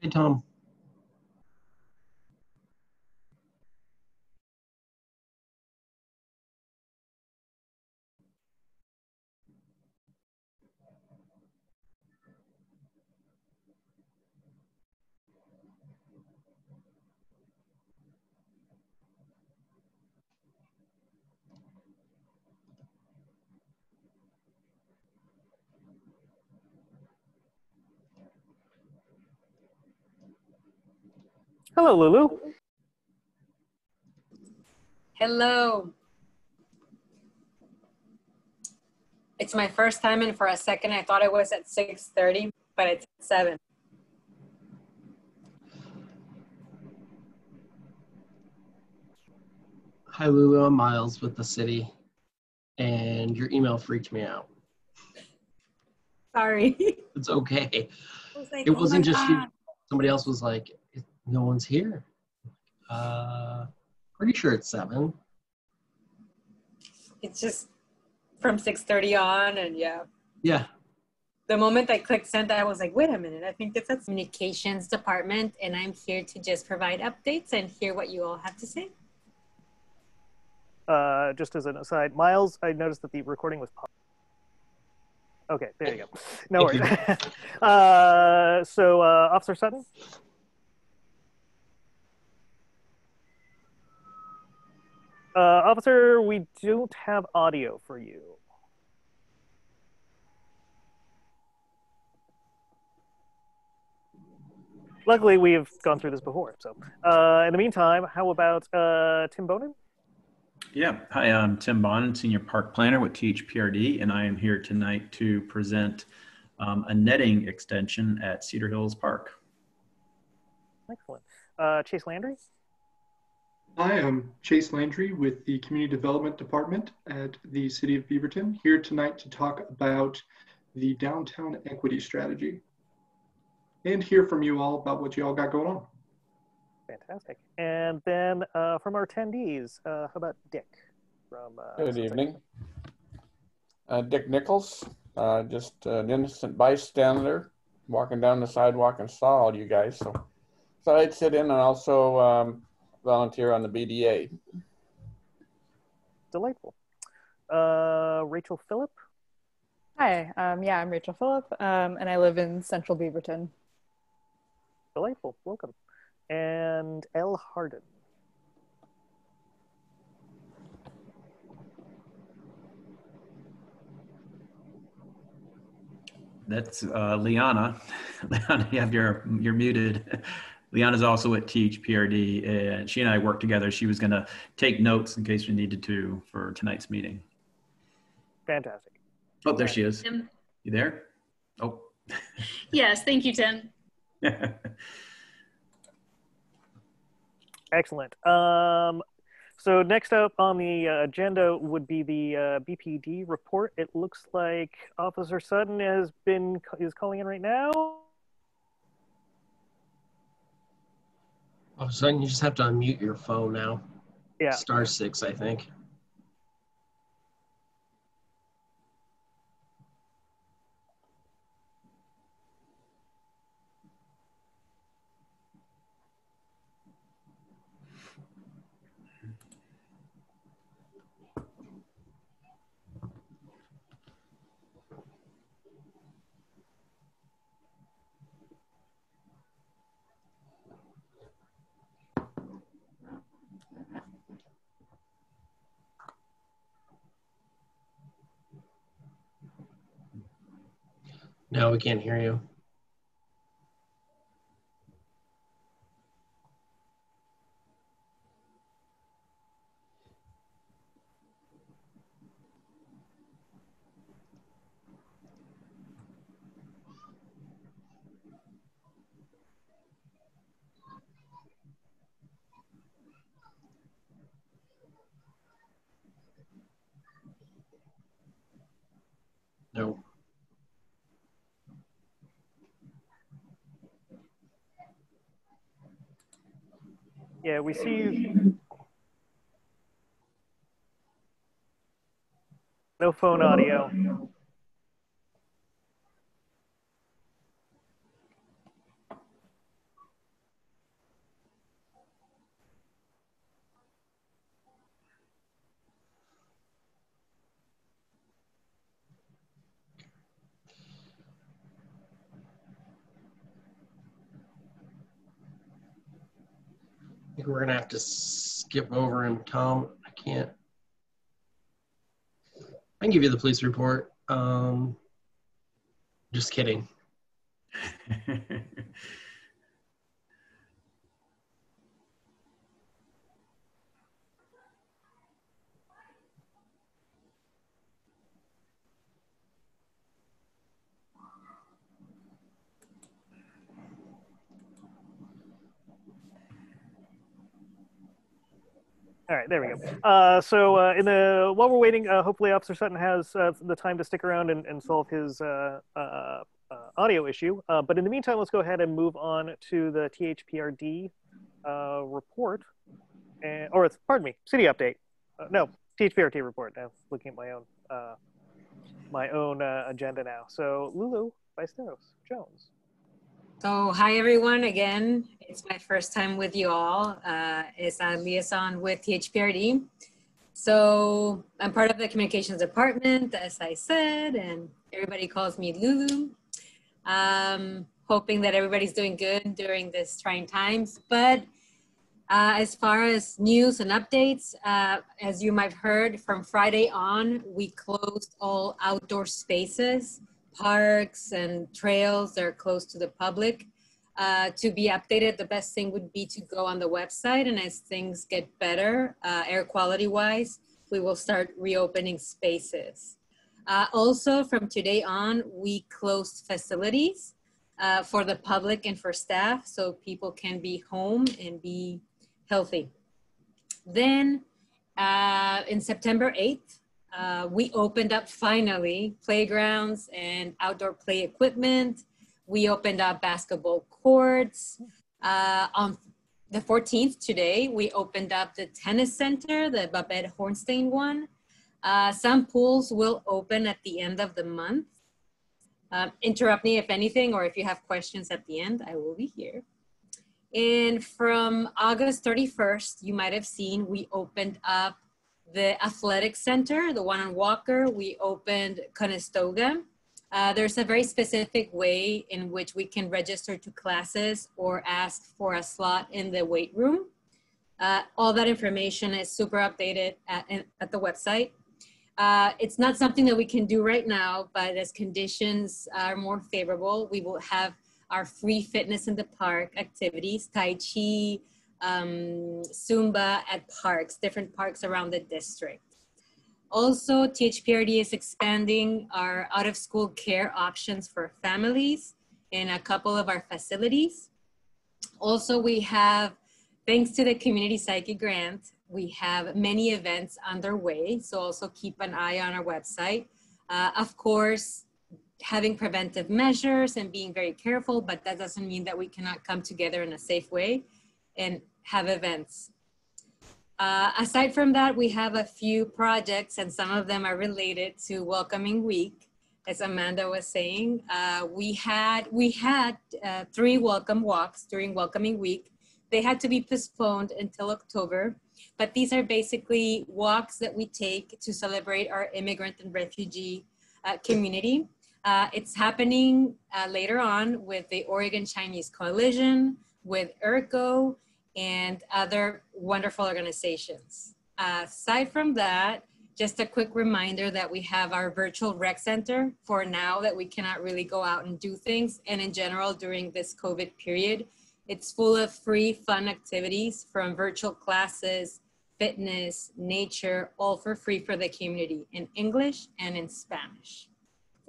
Hey, Tom. Hello, Lulu. Hello. It's my first time, and for a second I thought it was at 6:30, but it's 7. Hi, Lulu. I'm Miles with the city, and your email freaked me out. Sorry. It's okay. Like, It wasn't just you. God. Somebody else was like, no one's here. Pretty sure it's 7. It's just from 6:30 on, and yeah. Yeah. The moment I clicked send, I was like, wait a minute, I think it's a communications department, and I'm here to just provide updates and hear what you all have to say. Just as an aside, Miles, I noticed that the recording was paused. Okay, there you go. No worries. Officer Sutton? Officer, we don't have audio for you. Luckily, we've gone through this before. So in the meantime, how about Tim Bonnin? Yeah, hi, I'm Tim Bonnin, Senior Park Planner with THPRD, and I am here tonight to present a netting extension at Cedar Hills Park. Excellent. Chase Landrey? Hi, I'm Chase Landry with the Community Development Department at the City of Beaverton, here tonight to talk about the Downtown Equity Strategy and hear from you all about what you all got going on. Fantastic. And then from our attendees, how about Dick? From, Good evening. Dick Nichols, just an innocent bystander walking down the sidewalk and saw all you guys. So I'd sit in and also volunteer on the BDA. Delightful. Rachel Phillip? Hi, yeah, I'm Rachel Phillip, and I live in Central Beaverton. Delightful, welcome. And Elle Harden. That's Liana. Liana, you're muted. Liana's also at THPRD, and she and I worked together. She was going to take notes in case we needed to for tonight's meeting. Fantastic. Oh, there she is. Tim. You there? Oh. Yes, thank you, Tim. Excellent. So next up on the agenda would be the BPD report. It looks like Officer Sutton is calling in right now. All of a sudden, you just have to unmute your phone now. Yeah. *6, I think. No, we can't hear you. No. Yeah, we see you. No phone audio. I think we're gonna have to skip over him, Tom. I can't. I can give you the police report. Just kidding. All right, there we go. While we're waiting, hopefully Officer Sutton has the time to stick around and solve his audio issue. But in the meantime, let's go ahead and move on to the THPRD report, pardon me, city update. No, THPRD report. Now looking at my own agenda now. So Lulu Ballesteros Jones. So hi everyone again. It's my first time with you all as a liaison with THPRD. So I'm part of the communications department, as I said, and everybody calls me Lulu. Hoping that everybody's doing good during this trying times. But as far as news and updates, as you might have heard, from Friday on, we closed all outdoor spaces, parks and trails that are closed to the public. To be updated, the best thing would be to go on the website, and as things get better, air quality wise, we will start reopening spaces. Also, from today on, we closed facilities for the public and for staff, so people can be home and be healthy. Then in September 8th, we opened up finally playgrounds and outdoor play equipment. We opened up basketball courts. On the 14th today, we opened up the tennis center, the Babette Hornstein one. Some pools will open at the end of the month. Interrupt me if anything, or if you have questions at the end, I will be here. And from August 31st, you might have seen, we opened up the athletic center, the one on Walker. We opened Conestoga. There's a very specific way in which we can register to classes or ask for a slot in the weight room. All that information is super updated at the website. It's not something that we can do right now, but as conditions are more favorable, we will have our free fitness in the park activities, Tai Chi, Zumba at parks, different parks around the district. Also, THPRD is expanding our out-of-school care options for families in a couple of our facilities. Also, we have, thanks to the Community Psychic Grant, we have many events underway, so also keep an eye on our website. Of course, having preventive measures and being very careful, but that doesn't mean that we cannot come together in a safe way and have events. Aside from that, we have a few projects, and some of them are related to Welcoming Week. As Amanda was saying, we had 3 welcome walks during Welcoming Week. They had to be postponed until October, but these are basically walks that we take to celebrate our immigrant and refugee community. It's happening later on with the Oregon Chinese Coalition, with ERCO, and other wonderful organizations. Aside from that, just a quick reminder that we have our virtual rec center for now that we cannot really go out and do things. And in general, during this COVID period, it's full of free fun activities from virtual classes, fitness, nature, all for free for the community in English and in Spanish.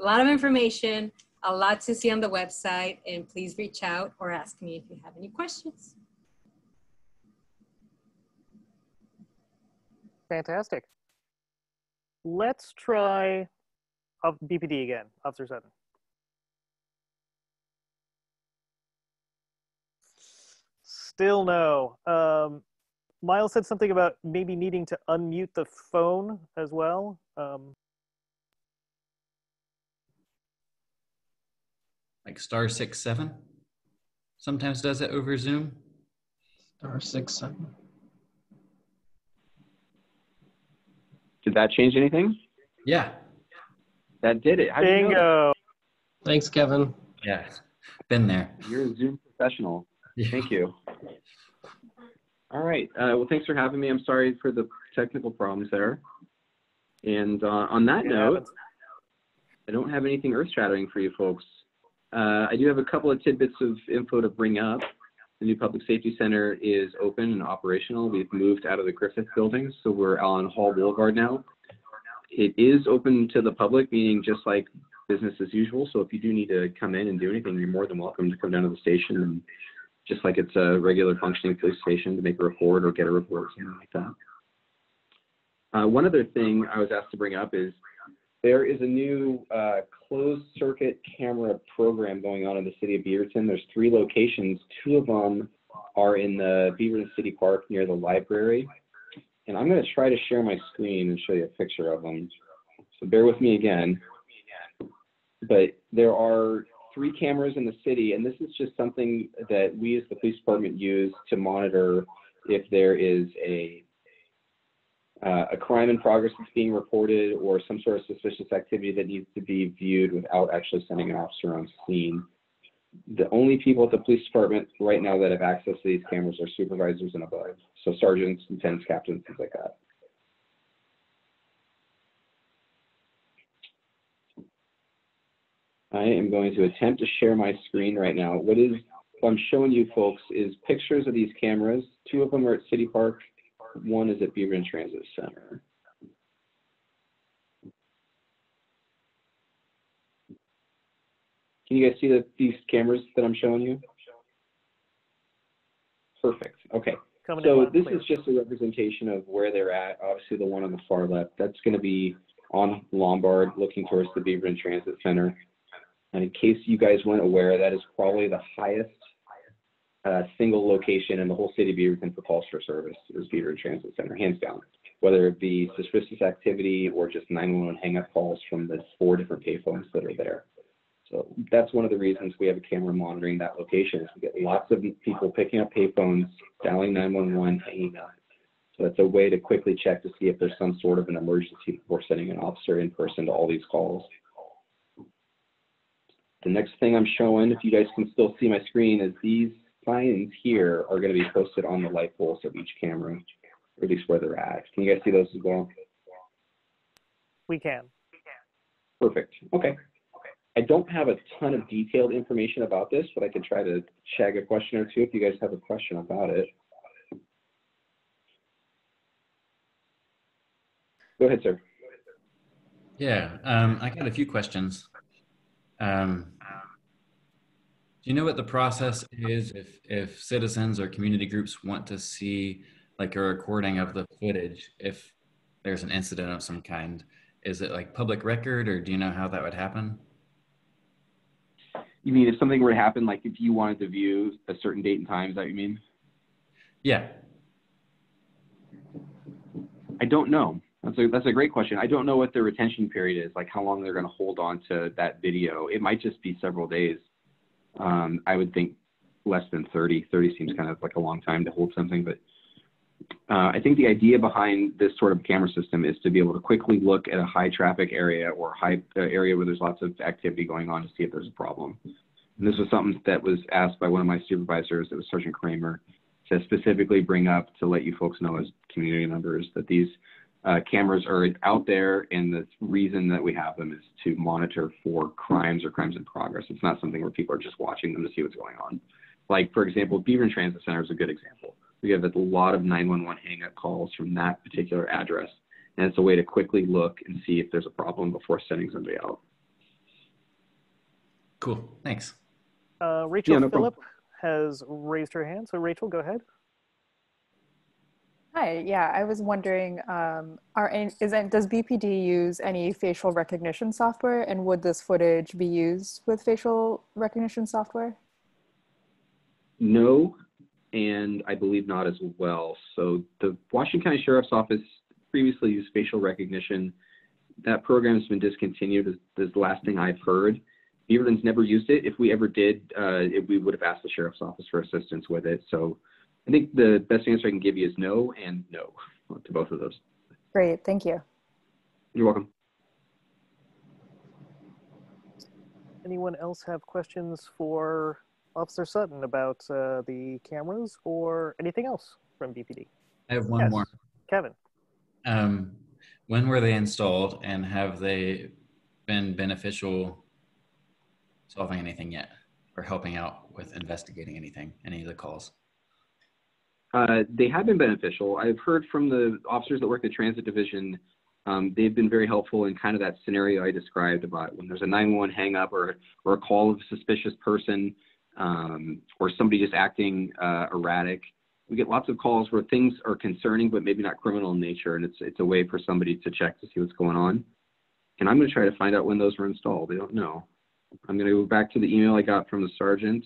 A lot of information, a lot to see on the website, and please reach out or ask me if you have any questions. Fantastic. Let's try BPD again, Officer Sutton. Still no. Miles said something about maybe needing to unmute the phone as well. Like *6-7 sometimes does it over Zoom. *6-7. Did that change anything? Yeah. That did it. How do you know that? Bingo. Thanks, Kevin. Yeah. Been there. You're a Zoom professional. Yeah. Thank you. All right. Well, thanks for having me. I'm sorry for the technical problems there. And on that note, I don't have anything earth-shattering for you folks. I do have a couple of tidbits of info to bring up. The new Public Safety Center is open and operational. We've moved out of the Griffith building, so we're on Hall Boulevard now. It is open to the public, meaning just like business as usual. So if you do need to come in and do anything, you're more than welcome to come down to the station, and just like it's a regular functioning police station, to make a report or get a report, something like that. One other thing I was asked to bring up is there is a new closed circuit camera program going on in the city of Beaverton. There's 3 locations. 2 of them are in the Beaverton City Park near the library. And I'm going to try to share my screen and show you a picture of them. So bear with me again. But there are 3 cameras in the city, and this is just something that we as the police department use to monitor if there is a crime in progress that's being reported or some sort of suspicious activity that needs to be viewed without actually sending an officer on scene. The only people at the police department right now that have access to these cameras are supervisors and above. So sergeants, lieutenants, captains, things like that. I am going to attempt to share my screen right now. What I'm showing you folks is pictures of these cameras. 2 of them are at City Park. 1 is at Beaverton Transit Center. Can you guys see these cameras that I'm showing you? Perfect. Okay. So this is just a representation of where they're at. Obviously, the one on the far left, that's going to be on Lombard, looking towards the Beaverton Transit Center. And in case you guys weren't aware, that is probably the highest single location in the whole city of Beaverton for calls for service is Beaverton Transit Center, hands down. Whether it be suspicious activity or just 911 hang-up calls from the 4 different payphones that are there. So that's one of the reasons we have a camera monitoring that location, is we get lots of people picking up payphones, dialing 911, hanging up. So it's a way to quickly check to see if there's some sort of an emergency before sending an officer in person to all these calls. The next thing I'm showing, if you guys can still see my screen, is these signs here are going to be posted on the light poles of each camera, or at least where they're at. Can you guys see those as well? We can. Perfect. Okay. I don't have a ton of detailed information about this, but I could try to shag a question or 2 if you guys have a question about it. Go ahead, sir. Yeah, I got a few questions. Do you know what the process is if citizens or community groups want to see like a recording of the footage if there's an incident of some kind? Is it like public record, or do you know how that would happen? You mean if something were to happen, like if you wanted to view a certain date and time, is that what you mean? Yeah. I don't know. That's a great question. I don't know what their retention period is, like how long they're going to hold on to that video. It might just be several days. I would think less than 30. 30 seems kind of like a long time to hold something, but I think the idea behind this sort of camera system is to be able to quickly look at a high traffic area or high area where there's lots of activity going on to see if there's a problem. And this was something that was asked by one of my supervisors, it was Sergeant Kramer, to specifically bring up to let you folks know as community members that these cameras are out there, and the reason that we have them is to monitor for crimes or crimes in progress. It's not something where people are just watching them to see what's going on. Like, for example, Beaverton Transit Center is a good example. We have a lot of 911 hang-up calls from that particular address, and it's a way to quickly look and see if there's a problem before sending somebody out. Cool, thanks. Rachel Phillip has raised her hand, so Rachel, go ahead. Hi, yeah, I was wondering, does BPD use any facial recognition software, and would this footage be used with facial recognition software? No, and I believe not as well. So the Washington County Sheriff's Office previously used facial recognition. That program has been discontinued, is the last thing I've heard. Beaverton's never used it. If we ever did, we would have asked the Sheriff's Office for assistance with it. So I think the best answer I can give you is no and no to both of those. Great, thank you. You're welcome. Anyone else have questions for Officer Sutton about the cameras or anything else from BPD? I have one more. Kevin. When were they installed, and have they been beneficial solving anything yet, or helping out with investigating anything, any of the calls? They have been beneficial. I've heard from the officers that work the transit division. They've been very helpful in kind of that scenario I described about when there's a 911 hang up or a call of a suspicious person, or somebody just acting erratic. We get lots of calls where things are concerning, but maybe not criminal in nature. And it's a way for somebody to check to see what's going on. And I'm going to try to find out when those were installed. I don't know. I'm going to go back to the email I got from the sergeant.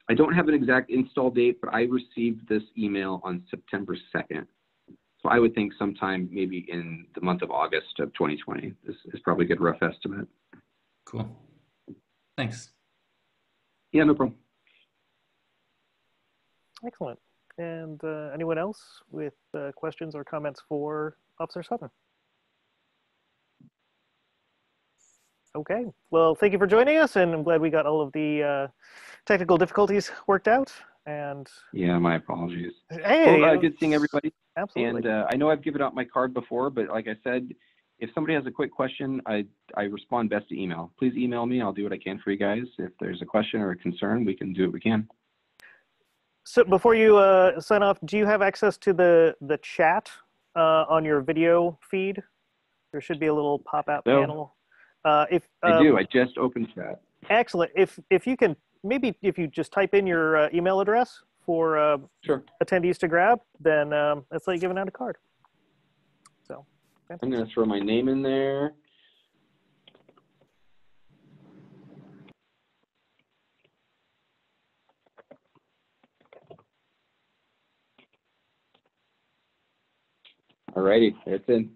I don't have an exact install date, but I received this email on September 2nd. So I would think sometime maybe in the month of August of 2020. This is probably a good rough estimate. Cool. Thanks. Yeah, no problem. Excellent. And anyone else with questions or comments for Officer Sutton? Okay, well, thank you for joining us, and I'm glad we got all of the technical difficulties worked out. And yeah, my apologies. Hey, well, good seeing everybody. Absolutely. And I know I've given out my card before, but like I said, if somebody has a quick question, I respond best to email. Please email me. I'll do what I can for you guys. If there's a question or a concern, we can do what we can. So before you sign off, do you have access to the chat on your video feed? There should be a little pop-out panel. I do. I just opened chat. Excellent. If you can, maybe if you just type in your email address for sure. attendees to grab, then that's like giving out a card. So I'm going to throw my name in there. All righty, that's in.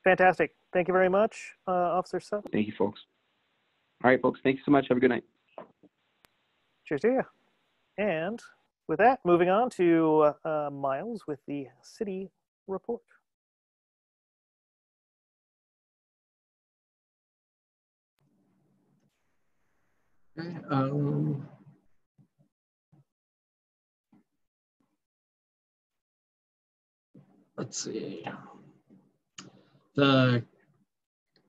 Fantastic. Thank you very much, Officer Sutton. Thank you, folks. All right, folks. Thank you so much. Have a good night. Cheers to you. And with that, moving on to Miles with the city report. Okay, let's see. The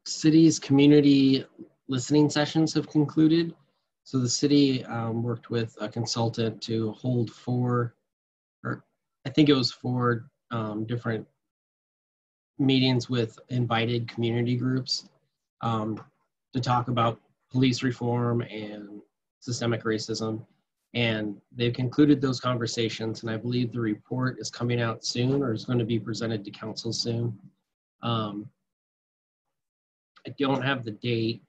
city's community listening sessions have concluded. So the city worked with a consultant to hold four different meetings with invited community groups to talk about police reform and systemic racism. And they've concluded those conversations, and I believe the report is coming out soon or is going to be presented to council soon. I don't have the date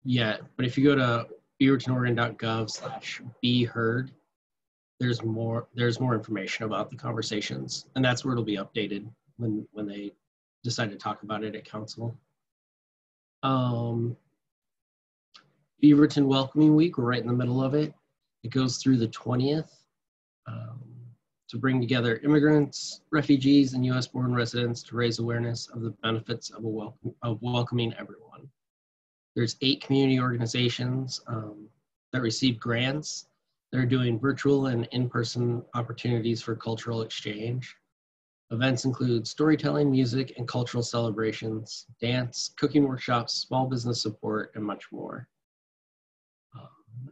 yet, but if you go to beavertonoregon.gov/beheard, there's more information about the conversations, and that's where it'll be updated when they decide to talk about it at council. Beaverton Welcoming Week, we're right in the middle of it. It goes through the 20th to bring together immigrants, refugees, and U.S.-born residents to raise awareness of the benefits of welcoming everyone. There's 8 community organizations that received grants. They're doing virtual and in-person opportunities for cultural exchange. Events include storytelling, music, and cultural celebrations, dance, cooking workshops, small business support, and much more.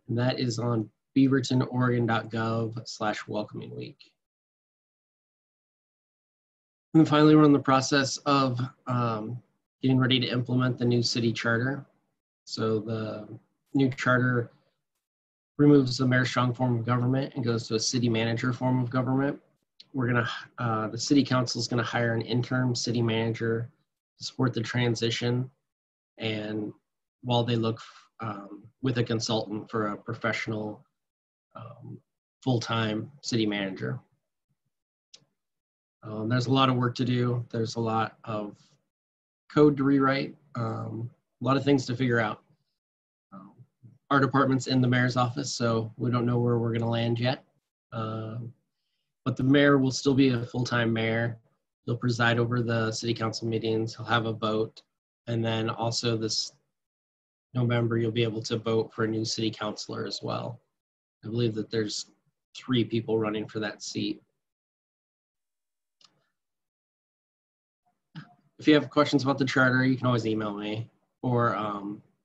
And that is on beavertonoregon.gov/welcoming week. And finally, we're in the process of getting ready to implement the new city charter. So the new charter removes the mayor-strong form of government and goes to a city manager form of government. The city council is gonna hire an interim city manager to support the transition and while they look with a consultant for a professional full-time city manager. There's a lot of work to do. There's a lot of code to rewrite, a lot of things to figure out. Our department's in the mayor's office, so we don't know where we're going to land yet. But the mayor will still be a full-time mayor. He'll preside over the city council meetings. He'll have a vote. And then also this November, you'll be able to vote for a new city councilor as well. I believe that there's 3 people running for that seat. If you have questions about the charter, you can always email me or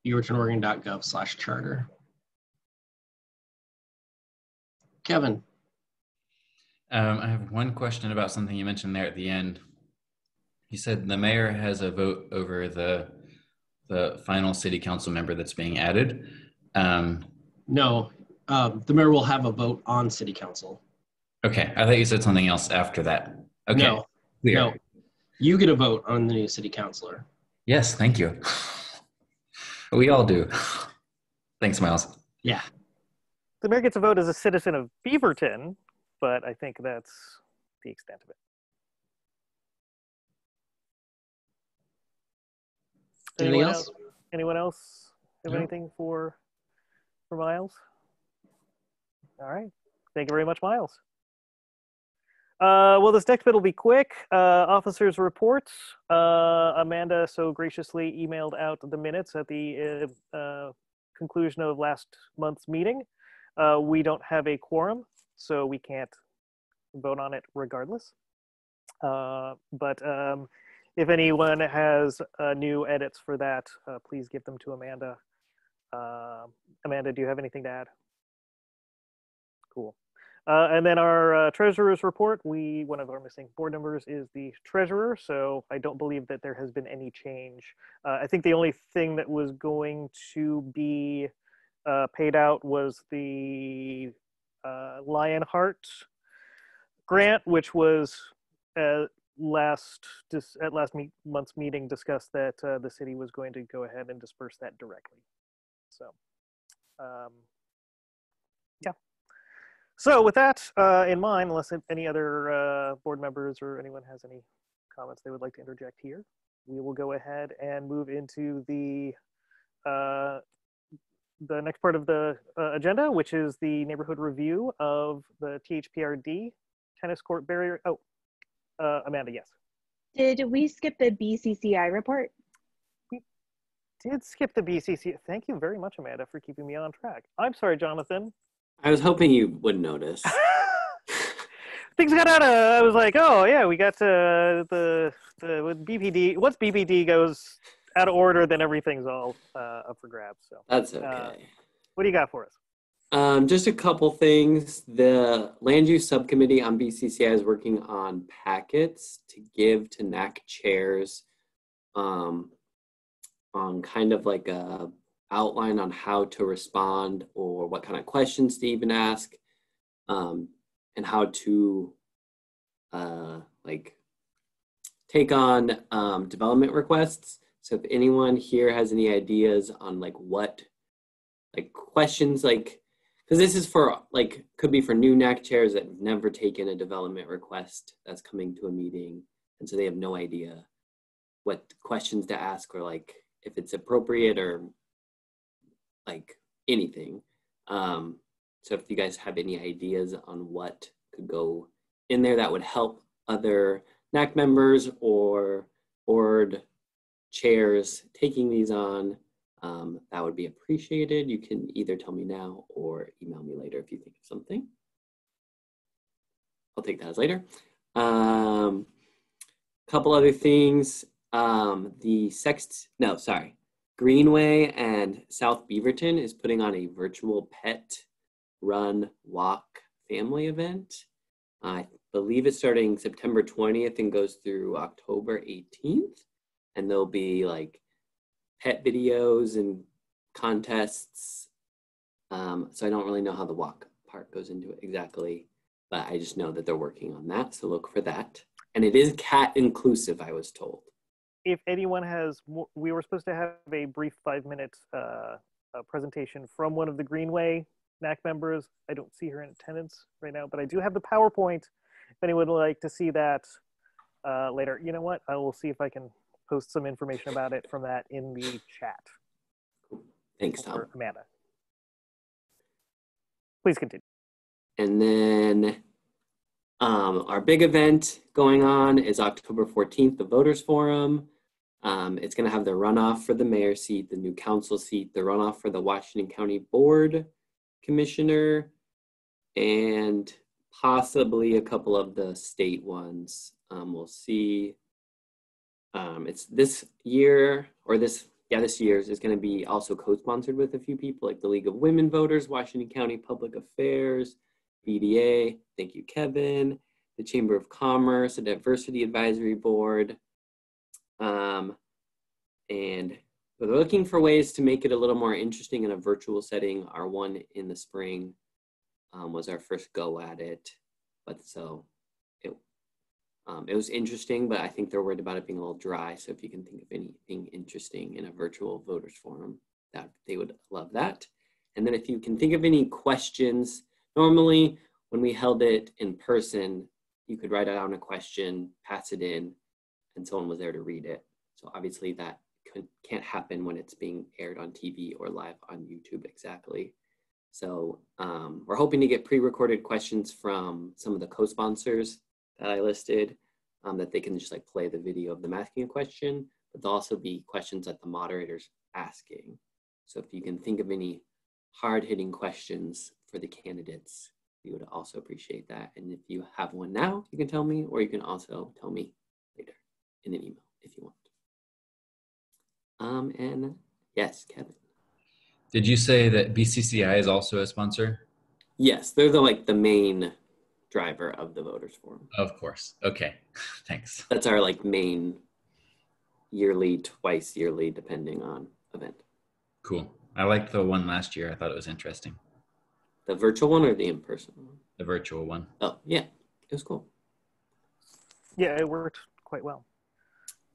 beavertonoregon.gov/charter. Kevin. I have one question about something you mentioned there at the end. You said the mayor has a vote over the final city council member that's being added. No, the mayor will have a vote on city council. Okay, I thought you said something else after that. Okay, no, clear. No, you get a vote on the new city councilor. Yes, thank you. We all do. Thanks, Miles. Yeah. The mayor gets a vote as a citizen of Beaverton, but I think that's the extent of it. Anyone else have anything for Miles? All right. Thank you very much, Miles. Well, this next bit will be quick. Officers' reports. Amanda so graciously emailed out the minutes at the conclusion of last month's meeting. We don't have a quorum, so we can't vote on it regardless. But if anyone has new edits for that, please give them to Amanda. Amanda, do you have anything to add? Cool. And then our treasurer's report, one of our missing board members is the treasurer, so I don't believe that there has been any change. I think the only thing that was going to be paid out was the Lionheart grant, which was at last month's meeting discussed that the city was going to go ahead and disperse that directly. So, yeah. So with that in mind, unless any other board members or anyone has any comments they would like to interject here, we will go ahead and move into the next part of the agenda, which is the neighborhood review of the THPRD tennis court barrier. Oh, Amanda, yes. Did we skip the BCCI report? We did skip the BCCI. Thank you very much, Amanda, for keeping me on track. I'm sorry, Jonathan. I was hoping you would notice. Things got out of, I was like, oh yeah, we got the with BPD. Once BPD goes out of order, then everything's all up for grabs. So that's okay. What do you got for us? Just a couple things. The Land Use Subcommittee on BCCI is working on packets to give to NAC chairs on kind of like a outline on how to respond or what kind of questions to even ask, and how to like take on development requests. So if anyone here has any ideas on like what like questions, like, because this is for like, could be for new NAC chairs that have never taken a development request that's coming to a meeting, and so they have no idea what questions to ask or like if it's appropriate or like anything. So if you guys have any ideas on what could go in there that would help other NAC members or board chairs taking these on, that would be appreciated. You can either tell me now or email me later if you think of something. I'll take that as later. Couple other things. Greenway and South Beaverton is putting on a virtual pet run walk family event. I believe it's starting September 20th and goes through October 18th. And there'll be like pet videos and contests. So I don't really know how the walk part goes into it exactly, but I just know that they're working on that. So look for that. And it is cat inclusive, I was told. if anyone has, we were supposed to have a brief 5-minute presentation from one of the Greenway NAC members. I don't see her in attendance right now, but I do have the PowerPoint. If anyone would like to see that later, you know what? I will see if I can post some information about it from that in the chat. Thanks, Tom. Amanda. Please continue. And then our big event going on is October 14th, the Voters Forum. It's going to have the runoff for the mayor seat, the new council seat, the runoff for the Washington County Board Commissioner, and possibly a couple of the state ones. We'll see. It's this year, or this year's is going to be also co-sponsored with a few people like the League of Women Voters, Washington County Public Affairs, BDA, thank you, Kevin, the Chamber of Commerce, the Diversity Advisory Board. And we're looking for ways to make it a little more interesting in a virtual setting. Our one in the spring was our first go at it. But so it was interesting, but I think they're worried about it being a little dry. So if you can think of anything interesting in a virtual voters forum, that they would love that. And then if you can think of any questions, normally when we held it in person, you could write down a question, pass it in, and someone was there to read it. So obviously that can't happen when it's being aired on TV or live on YouTube exactly. So we're hoping to get pre-recorded questions from some of the co-sponsors that I listed, that they can just like play the video of them asking a question, but there'll also be questions that the moderator's asking. So if you can think of any hard-hitting questions for the candidates, we would also appreciate that. And if you have one now, you can tell me, or you can also tell me later in an email if you want. And yes, Kevin. Did you say that BCCI is also a sponsor? Yes, they're the main driver of the voters forum. Of course. Okay. Thanks. That's our main yearly, twice yearly, depending on event. Cool. I liked the one last year. I thought it was interesting. The virtual one or the in-person one? The virtual one. Oh, yeah. It was cool. Yeah, it worked quite well.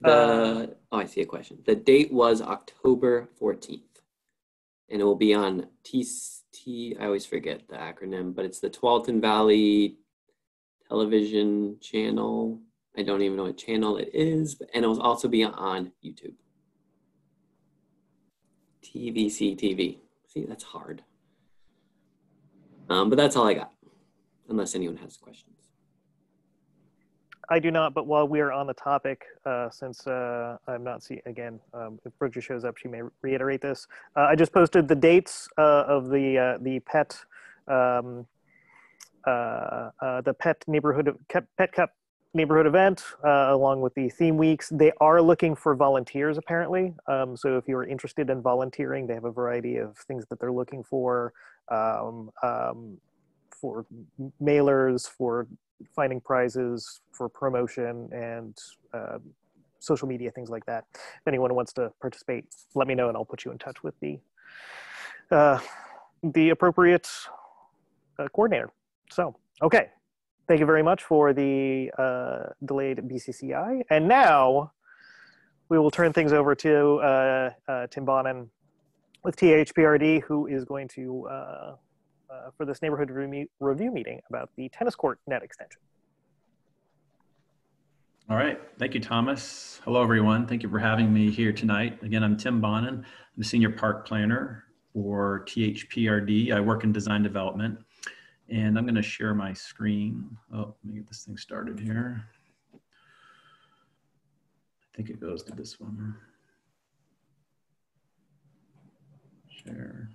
Oh, I see a question. The date was October 14th. And it will be on I always forget the acronym, but it's the Tualatin Valley television channel. I don't even know what channel it is, and it will also be on YouTube. TVC TV. See, that's hard. But that's all I got, unless anyone has questions. I do not, but while we are on the topic, since I'm not seeing, again, if Bridget shows up, she may reiterate this. I just posted the dates of the pet Pet Cup neighborhood event, along with the theme weeks. They are looking for volunteers, apparently. So if you're interested in volunteering, they have a variety of things that they're looking for mailers, for finding prizes, for promotion, and social media, things like that. If anyone wants to participate, let me know and I'll put you in touch with the appropriate coordinator. So, okay. Thank you very much for the delayed BCCI. And now we will turn things over to Tim Bonnin with THPRD, who is going to, for this neighborhood review meeting about the tennis court net extension. All right, thank you, Thomas. Hello, everyone. Thank you for having me here tonight. Again, I'm Tim Bonnin. I'm the Senior Park Planner for THPRD. I work in design development, and I'm gonna share my screen. Oh, let me get this thing started here. I think it goes to this one. Share.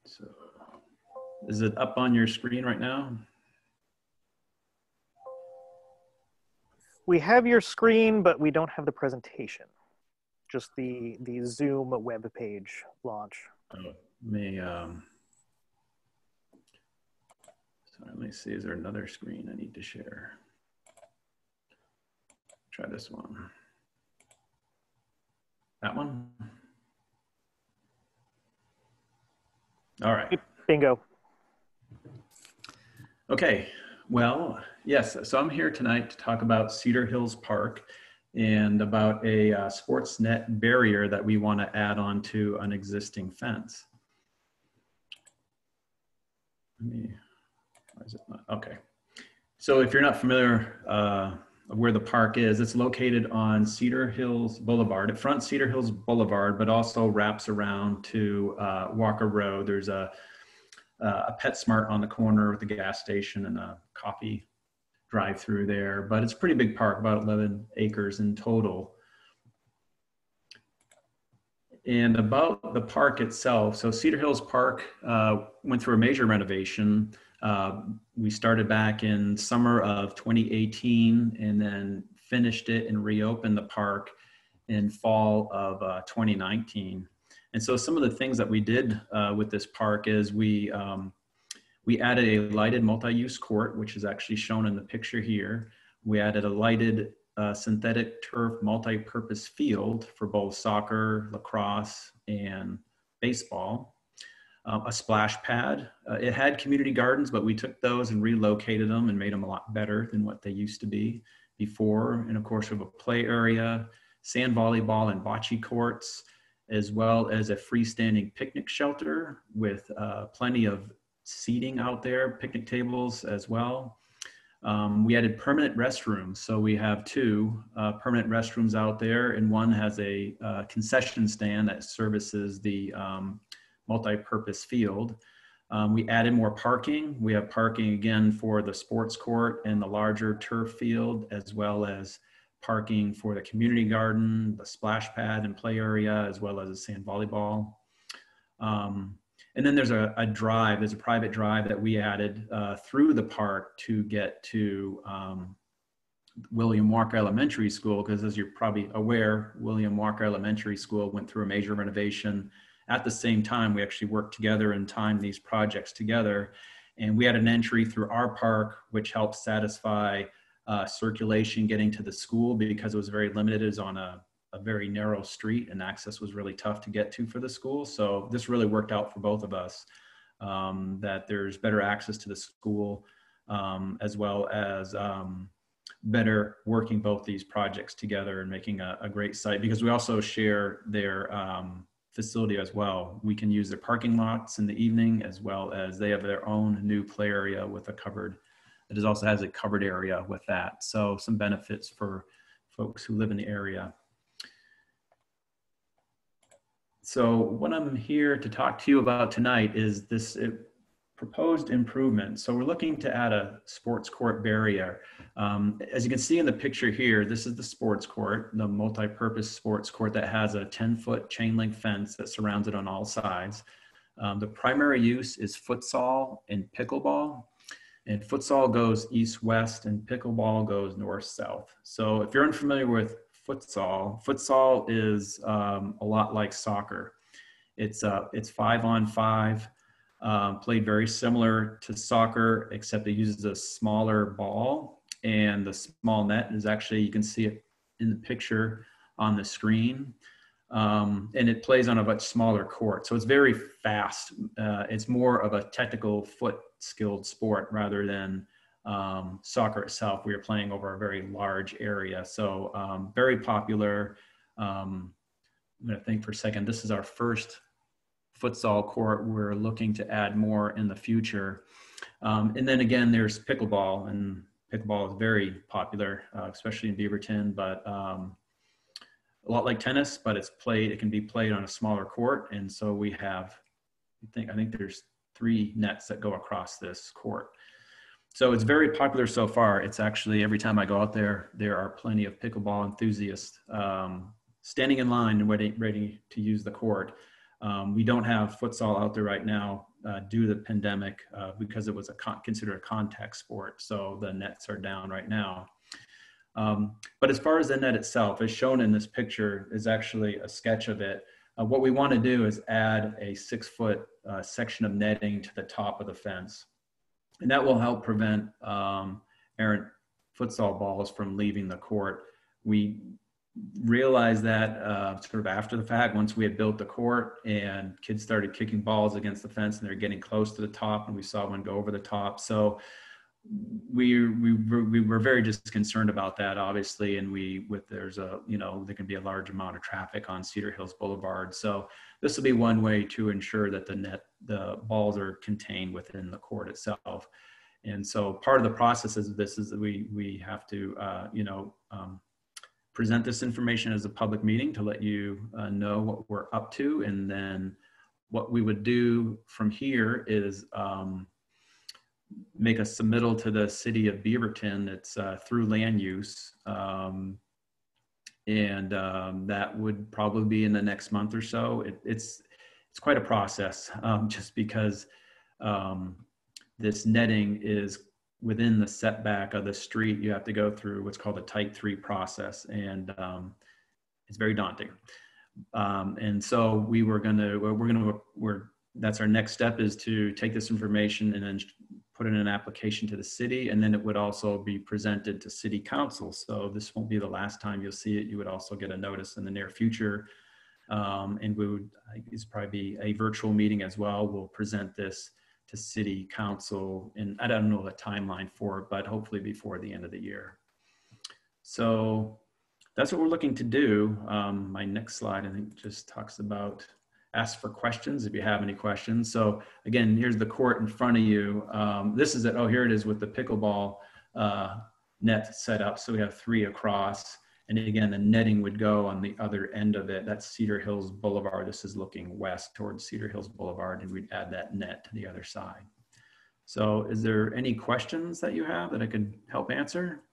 So, is it up on your screen right now? We have your screen, but we don't have the presentation. Just the Zoom web page launch. Oh, let me see, is there another screen I need to share? Try this one. That one? All right. Bingo. Okay, well, yes, so I'm here tonight to talk about Cedar Hills Park and about a sports net barrier that we want to add on to an existing fence. Why is it not? Okay. So if you're not familiar of where the park is, it's located on Cedar Hills Boulevard. It fronts Cedar Hills Boulevard, but also wraps around to Walker Road. There's a PetSmart on the corner with a gas station and a coffee drive-through there. But it's a pretty big park, about 11 acres in total. And about the park itself, so Cedar Hills Park went through a major renovation. We started back in summer of 2018 and then finished it and reopened the park in fall of 2019. And so some of the things that we did with this park is we added a lighted multi-use court, which is actually shown in the picture here. We added a lighted synthetic turf multi-purpose field for both soccer, lacrosse, and baseball. A splash pad. It had community gardens, but we took those and relocated them and made them a lot better than what they used to be before. And of course, we have a play area, sand volleyball and bocce courts, as well as a freestanding picnic shelter with plenty of seating out there, picnic tables as well. We added permanent restrooms. So we have two permanent restrooms out there, and one has a concession stand that services the multi-purpose field. We added more parking. We have parking again for the sports court and the larger turf field, as well as parking for the community garden, the splash pad and play area, as well as a sand volleyball. And then there's a drive, there's a private drive that we added through the park to get to William Walker Elementary School, because as you're probably aware, William Walker Elementary School went through a major renovation. At the same time, we actually worked together and timed these projects together. And we had an entry through our park, which helped satisfy circulation getting to the school, because it was very limited. It was on a very narrow street and access was really tough to get to for the school. So this really worked out for both of us, that there's better access to the school, as well as better working both these projects together and making a great site, because we also share their facility as well. We can use their parking lots in the evening, as well as they have their own new play area with a covered, it also has a covered area with that. So some benefits for folks who live in the area. So what I'm here to talk to you about tonight is this proposed improvement. So we're looking to add a sports court barrier. As you can see in the picture here, this is the sports court, the multi-purpose sports court that has a 10-foot chain link fence that surrounds it on all sides. The primary use is futsal and pickleball. And futsal goes east-west and pickleball goes north-south. So if you're unfamiliar with futsal, futsal is a lot like soccer. It's 5-on-5. Played very similar to soccer, except it uses a smaller ball, and the small net is actually, you can see it in the picture on the screen, and it plays on a much smaller court. So it's very fast. It's more of a technical foot skilled sport rather than soccer itself. We are playing over a very large area. So very popular. I'm gonna think for a second. This is our first futsal court. We're looking to add more in the future. And then again, there's pickleball, and pickleball is very popular, especially in Beaverton, but a lot like tennis, but it can be played on a smaller court. And so we have, I think there's 3 nets that go across this court. So it's very popular so far. It's actually, every time I go out there, there are plenty of pickleball enthusiasts standing in line and ready to use the court. We don't have futsal out there right now due to the pandemic because it was considered a contact sport. So the nets are down right now. But as far as the net itself, as shown in this picture, is actually a sketch of it. What we want to do is add a 6-foot section of netting to the top of the fence. And that will help prevent errant futsal balls from leaving the court. We realized that sort of after the fact, once we had built the court and kids started kicking balls against the fence and they're getting close to the top, and we saw one go over the top. So we were very just concerned about that, obviously, and there's a, there can be a large amount of traffic on Cedar Hills Boulevard. So this will be one way to ensure that the balls are contained within the court itself. And so part of the process of this is that we have to, present this information as a public meeting to let you know what we're up to. And then what we would do from here is make a submittal to the city of Beaverton. It's through land use. That would probably be in the next month or so. It's quite a process, just because this netting is within the setback of the street. You have to go through what's called a Type 3 process, and it's very daunting. And so that's our next step, is to take this information and then put in an application to the city, and then it would also be presented to city council. So this won't be the last time you'll see it. You would also get a notice in the near future. And it's probably be a virtual meeting as well. We'll present this to city council, and I don't know the timeline for it, but hopefully before the end of the year. So that's what we're looking to do. My next slide, I think, just talks about ask for questions if you have any questions. So again, here's the court in front of you. This is it. Oh, here it is with the pickleball net set up. So we have 3 across. And again, the netting would go on the other end of it. That's Cedar Hills Boulevard. This is looking west towards Cedar Hills Boulevard, and we'd add that net to the other side. So is there any questions that you have that I could help answer?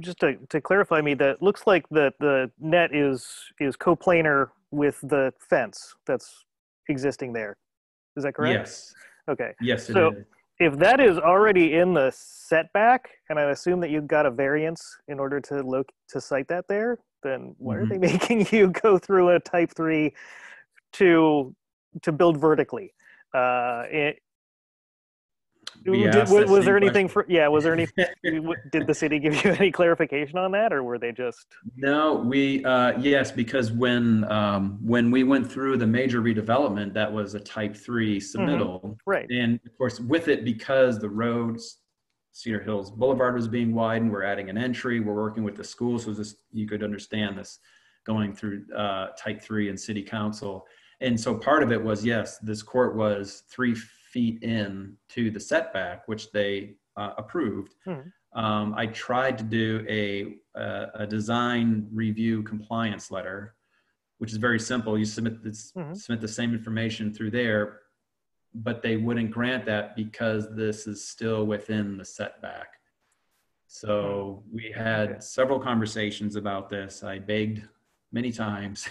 Just to clarify me, that looks like the net is coplanar with the fence that's existing there. Is that correct? Yes. Okay. Yes, it so is. If that is already in the setback, and I assume that you've got a variance in order to cite that there, then why are they making you go through a Type 3 to build vertically? Was there anything did the city give you any clarification on that, or were they just? No, yes, because when we went through the major redevelopment, that was a Type 3 submittal. Right. And of course, with it, because the roads, Cedar Hills Boulevard was being widened, we're adding an entry, we're working with the school, so you could understand this going through Type 3 and city council. And so part of it was, yes, this court was 3 feet in to the setback, which they approved. I tried to do a design review compliance letter, which is very simple. You submit the same information through there, but they wouldn't grant that because this is still within the setback. So we had several conversations about this. I begged many times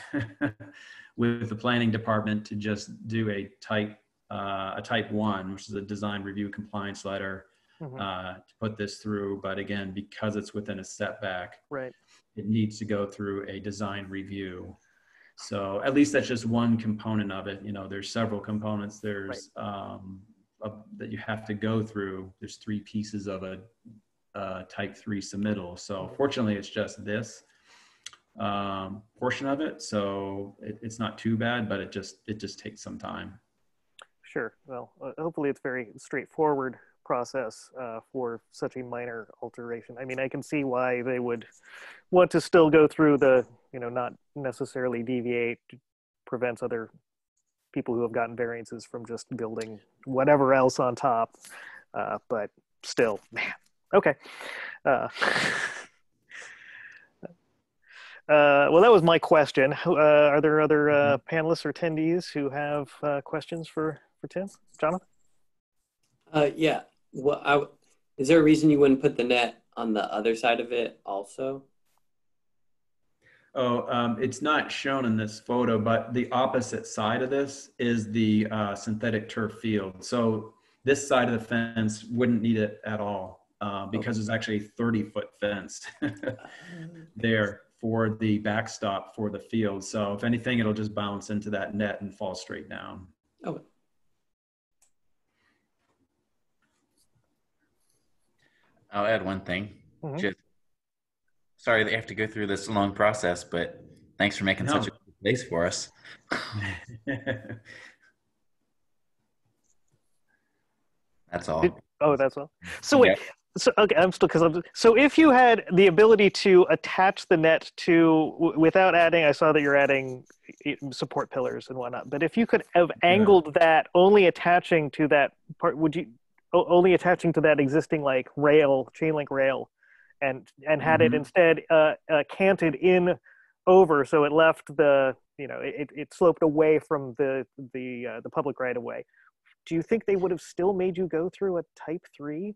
with the planning department to just do a Type 1, which is a design review compliance letter, to put this through. But again, because it's within a setback, right, it needs to go through a design review. So at least that's just one component of it. There's several components. There's that you have to go through. There's 3 pieces of a Type 3 submittal. So fortunately, it's just this portion of it. So it's not too bad, but it just takes some time. Sure. Well, hopefully it's very straightforward process for such a minor alteration. I mean, I can see why they would want to still go through the, not necessarily deviate, prevents other people who have gotten variances from just building whatever else on top. But still, man, okay. Well, that was my question. Are there other panelists or attendees who have questions for Tim? Jonathan? Yeah. Well, is there a reason you wouldn't put the net on the other side of it also? Oh, it's not shown in this photo, but the opposite side of this is the synthetic turf field. So this side of the fence wouldn't need it at all because there's actually a 30-foot fence there for the backstop for the field. So if anything, it'll just bounce into that net and fall straight down. Okay. I'll add one thing. Just sorry they have to go through this long process, but thanks for making such a good place for us. That's all. Oh, that's all. So wait, so okay, so if you had the ability to attach the net to, without adding, I saw that you're adding support pillars and whatnot, but if you could have angled that only attaching to that part, would you, only attaching to that existing like rail, chain link rail, and had it instead canted in over, so it left the, you know, it sloped away from the public right of way, do you think they would have still made you go through a type 3?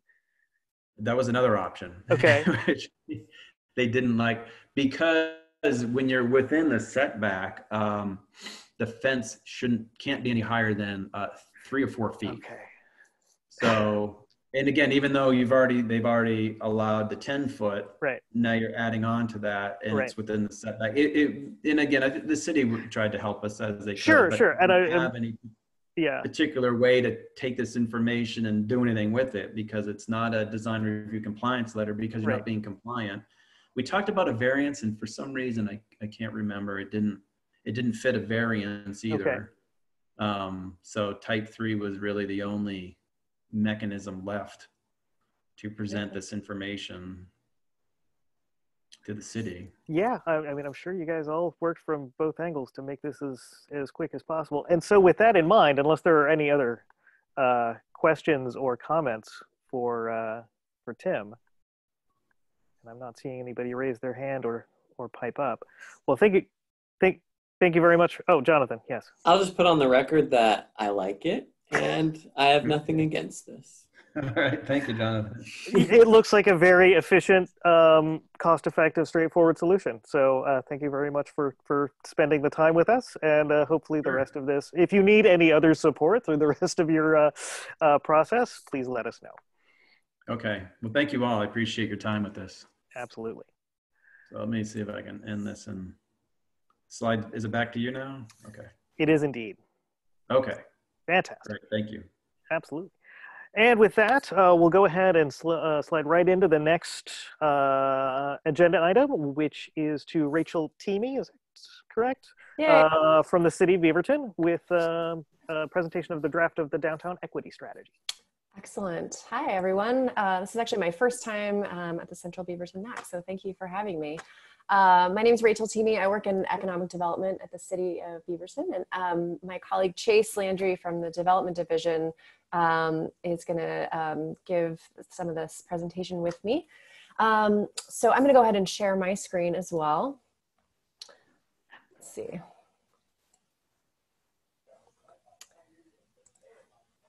That was another option. Okay. Which they didn't like, because when you're within the setback, the fence can't be any higher than 3 or 4 feet. Okay. So, and again, even though they've already allowed the 10-foot, right? Now you're adding on to that, and it's within the setback. And again, I think the city tried to help us as they could. Sure. And I don't have any particular way to take this information and do anything with it, because it's not a design review compliance letter, because you're not being compliant. We talked about a variance, and for some reason I can't remember, it didn't fit a variance either. Okay. So type 3 was really the only mechanism left to present this information to the city. Yeah, I mean, I'm sure you guys all worked from both angles to make this as quick as possible. And so with that in mind, unless there are any other questions or comments for Tim, and I'm not seeing anybody raise their hand or pipe up. Well, thank you very much. Oh, Jonathan, yes. I'll just put on the record that I like it, and I have nothing against this. All right, thank you, Jonathan. It looks like a very efficient, cost-effective, straightforward solution. So thank you very much for spending the time with us, and hopefully the rest of this, if you need any other support through the rest of your process, please let us know. Okay, well, thank you all. I appreciate your time with this. Absolutely. So let me see if I can end this and slide. Is it back to you now? Okay. It is indeed. Okay. Fantastic. Great, thank you. Absolutely. And with that, we'll go ahead and slide right into the next agenda item, which is to Rachel Thieme, is that correct? Yeah. From the City of Beaverton, with a presentation of the draft of the Downtown Equity Strategy. Excellent. Hi, everyone. This is actually my first time at the Central Beaverton NAC, so thank you for having me. My name is Rachel Thieme. I work in economic development at the City of Beaverton, and my colleague Chase Landrey from the Development Division is going to give some of this presentation with me. So I'm going to go ahead and share my screen as well. Let's see.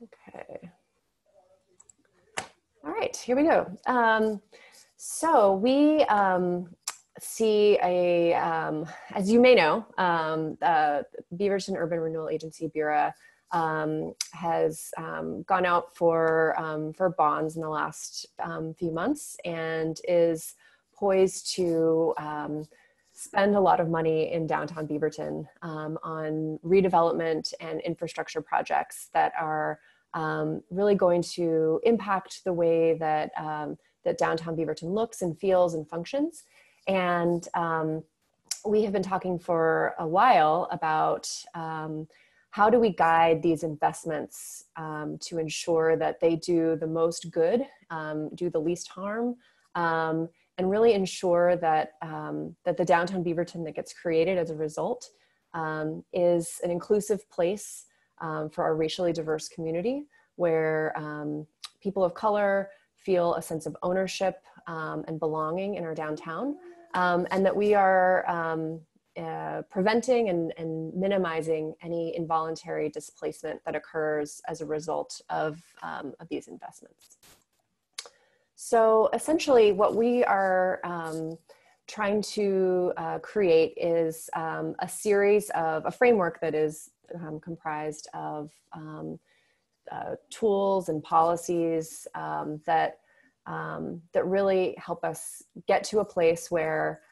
Okay. All right, here we go. So we see as you may know, Beaverton Urban Renewal Agency, BURA, has gone out for bonds in the last few months, and is poised to spend a lot of money in downtown Beaverton on redevelopment and infrastructure projects that are really going to impact the way that that downtown Beaverton looks and feels and functions. And we have been talking for a while about how do we guide these investments to ensure that they do the most good, do the least harm, and really ensure that, that the downtown Beaverton that gets created as a result is an inclusive place for our racially diverse community, where people of color feel a sense of ownership and belonging in our downtown, and that we are preventing and minimizing any involuntary displacement that occurs as a result of these investments. So essentially what we are trying to create is a series of a framework that is comprised of tools and policies that really help us get to a place where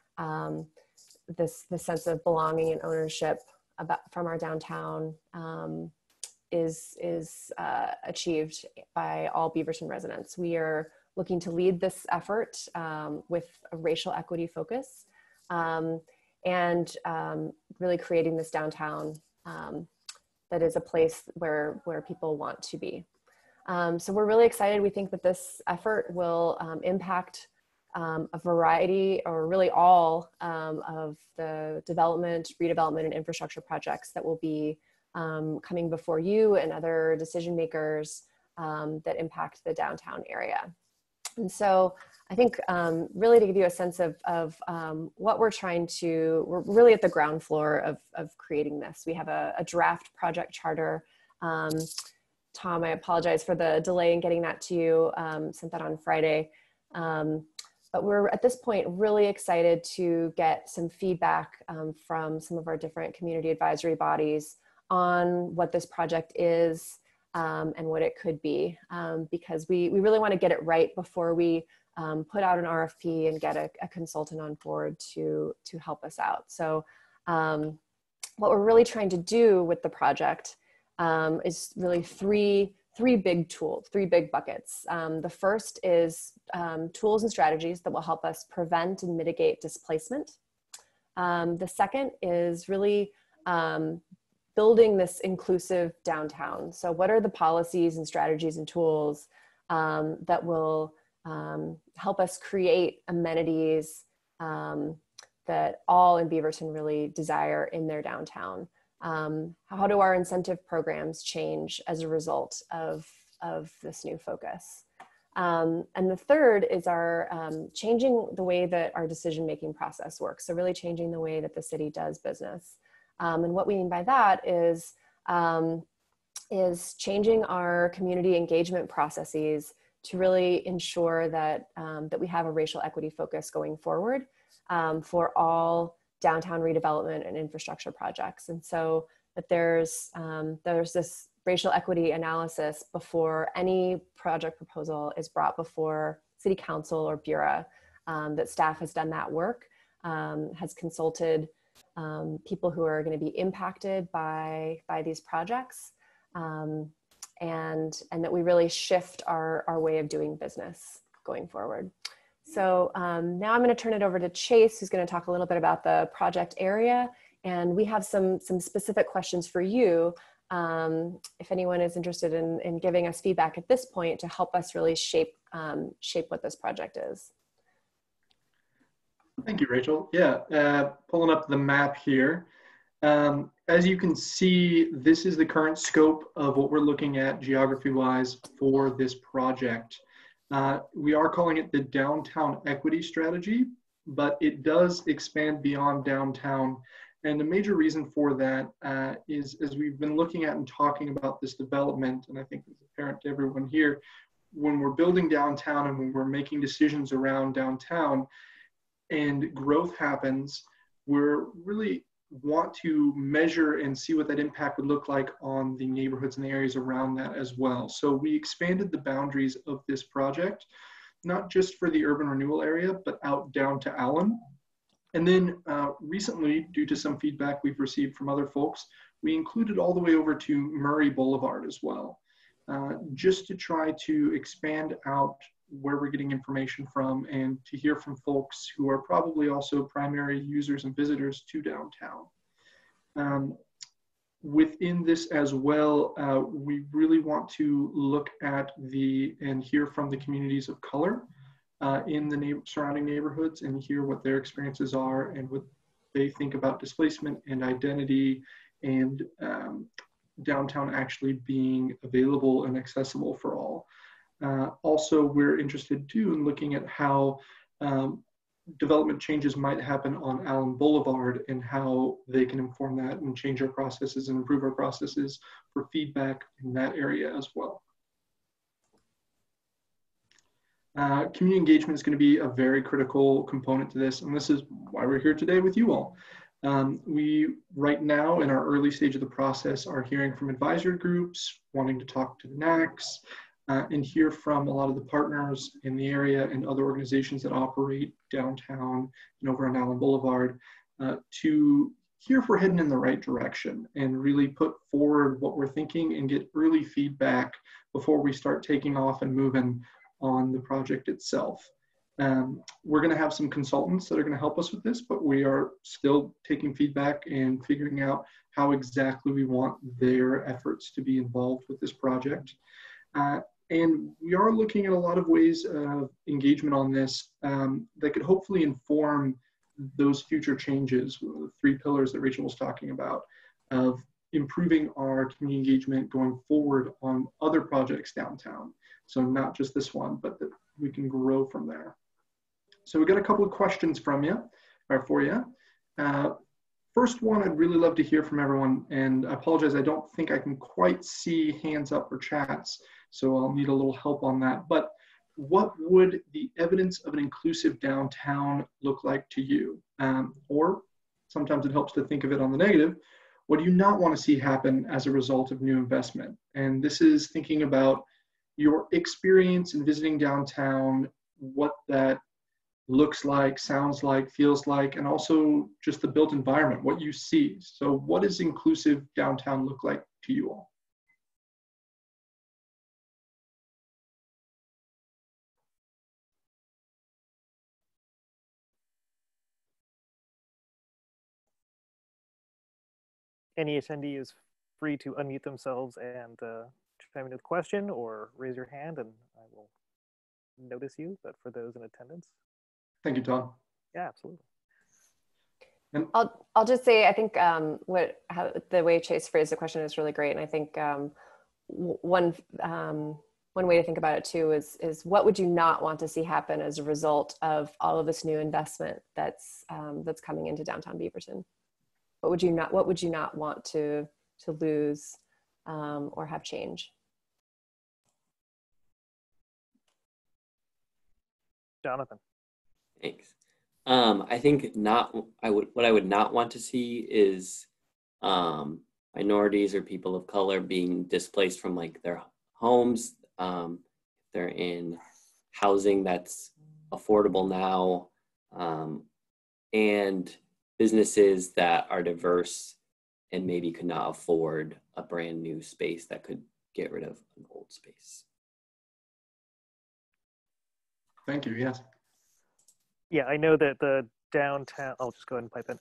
this sense of belonging and ownership from our downtown is achieved by all Beaverton residents. We are looking to lead this effort with a racial equity focus, and really creating this downtown that is a place where people want to be. So we're really excited. We think that this effort will impact a variety, or really all of the development, redevelopment, and infrastructure projects that will be coming before you and other decision makers that impact the downtown area. And so I think really to give you a sense of what we're we're really at the ground floor of creating this. We have a draft project charter. Tom, I apologize for the delay in getting that to you, sent that on Friday. But we're at this point really excited to get some feedback from some of our different community advisory bodies on what this project is and what it could be, because we really want to get it right before we put out an RFP and get a consultant on board to help us out. So what we're really trying to do with the project is really three big buckets. The first is tools and strategies that will help us prevent and mitigate displacement. The second is really building this inclusive downtown. So what are the policies and strategies and tools that will help us create amenities that all in Beaverton really desire in their downtown? How do our incentive programs change as a result of this new focus? And the third is our changing the way that our decision-making process works. So really changing the way that the city does business. And what we mean by that is changing our community engagement processes to really ensure that, that we have a racial equity focus going forward for all downtown redevelopment and infrastructure projects. And so that there's this racial equity analysis before any project proposal is brought before City Council or Bureau, that staff has done that work, has consulted people who are going to be impacted by these projects, and that we really shift our way of doing business going forward. So now I'm going to turn it over to Chase, who's going to talk a little bit about the project area. And we have some specific questions for you, if anyone is interested in giving us feedback at this point to help us really shape what this project is. Thank you, Rachel. Yeah, pulling up the map here. As you can see, this is the current scope of what we're looking at geography-wise for this project. We are calling it the Downtown Equity Strategy, but it does expand beyond downtown. And the major reason for that is, as we've been looking at and talking about this development, and I think it's apparent to everyone here, when we're building downtown and when we're making decisions around downtown and growth happens, we're really want to measure and see what that impact would look like on the neighborhoods and the areas around that as well. So we expanded the boundaries of this project, not just for the urban renewal area, but out down to Allen. And then recently, due to some feedback we've received from other folks, we included all the way over to Murray Boulevard as well, just to try to expand out where we're getting information from and to hear from folks who are probably also primary users and visitors to downtown. Within this as well, we really want to look at and hear from the communities of color in the surrounding neighborhoods and hear what their experiences are and what they think about displacement and identity and downtown actually being available and accessible for all. Also, we're interested too in looking at how development changes might happen on Allen Boulevard and how they can inform that and change our processes and improve our processes for feedback in that area as well. Community engagement is going to be a very critical component to this, and this is why we're here today with you all. We, right now, in our early stage of the process, are hearing from advisory groups, wanting to talk to the NACs, and hear from a lot of the partners in the area and other organizations that operate downtown and over on Allen Boulevard to hear if we're heading in the right direction and really put forward what we're thinking and get early feedback before we start taking off and moving on the project itself. We're going to have some consultants that are going to help us with this, but we are still taking feedback and figuring out how exactly we want their efforts to be involved with this project. And we are looking at a lot of ways of engagement on this that could hopefully inform those future changes, the 3 pillars that Rachel was talking about, of improving our community engagement going forward on other projects downtown. So not just this one, but that we can grow from there. So we got a couple of questions from you, or for you. First one, I'd really love to hear from everyone, and I apologize, I don't think I can quite see hands up or chats, so I'll need a little help on that. But what would the evidence of an inclusive downtown look like to you? Or sometimes it helps to think of it on the negative. What do you not want to see happen as a result of new investment? And this is thinking about your experience in visiting downtown, what that looks like, sounds like, feels like, and also just the built environment, what you see. So what does inclusive downtown look like to you all? Any attendee is free to unmute themselves and chime into the question or raise your hand and I will notice you, but for those in attendance. Thank you, Todd. Yeah, absolutely. I'll just say, I think the way Chase phrased the question is really great. And I think one way to think about it too is what would you not want to see happen as a result of all of this new investment that's coming into downtown Beaverton? What would you not want to lose or have change? Jonathan. Thanks. I think what I would not want to see is minorities or people of color being displaced from like their homes. They're in housing that's affordable now, and businesses that are diverse and maybe could not afford a brand new space that could get rid of an old space. Thank you, yes. Yeah, I know that the downtown, I'll just go ahead and pipe in.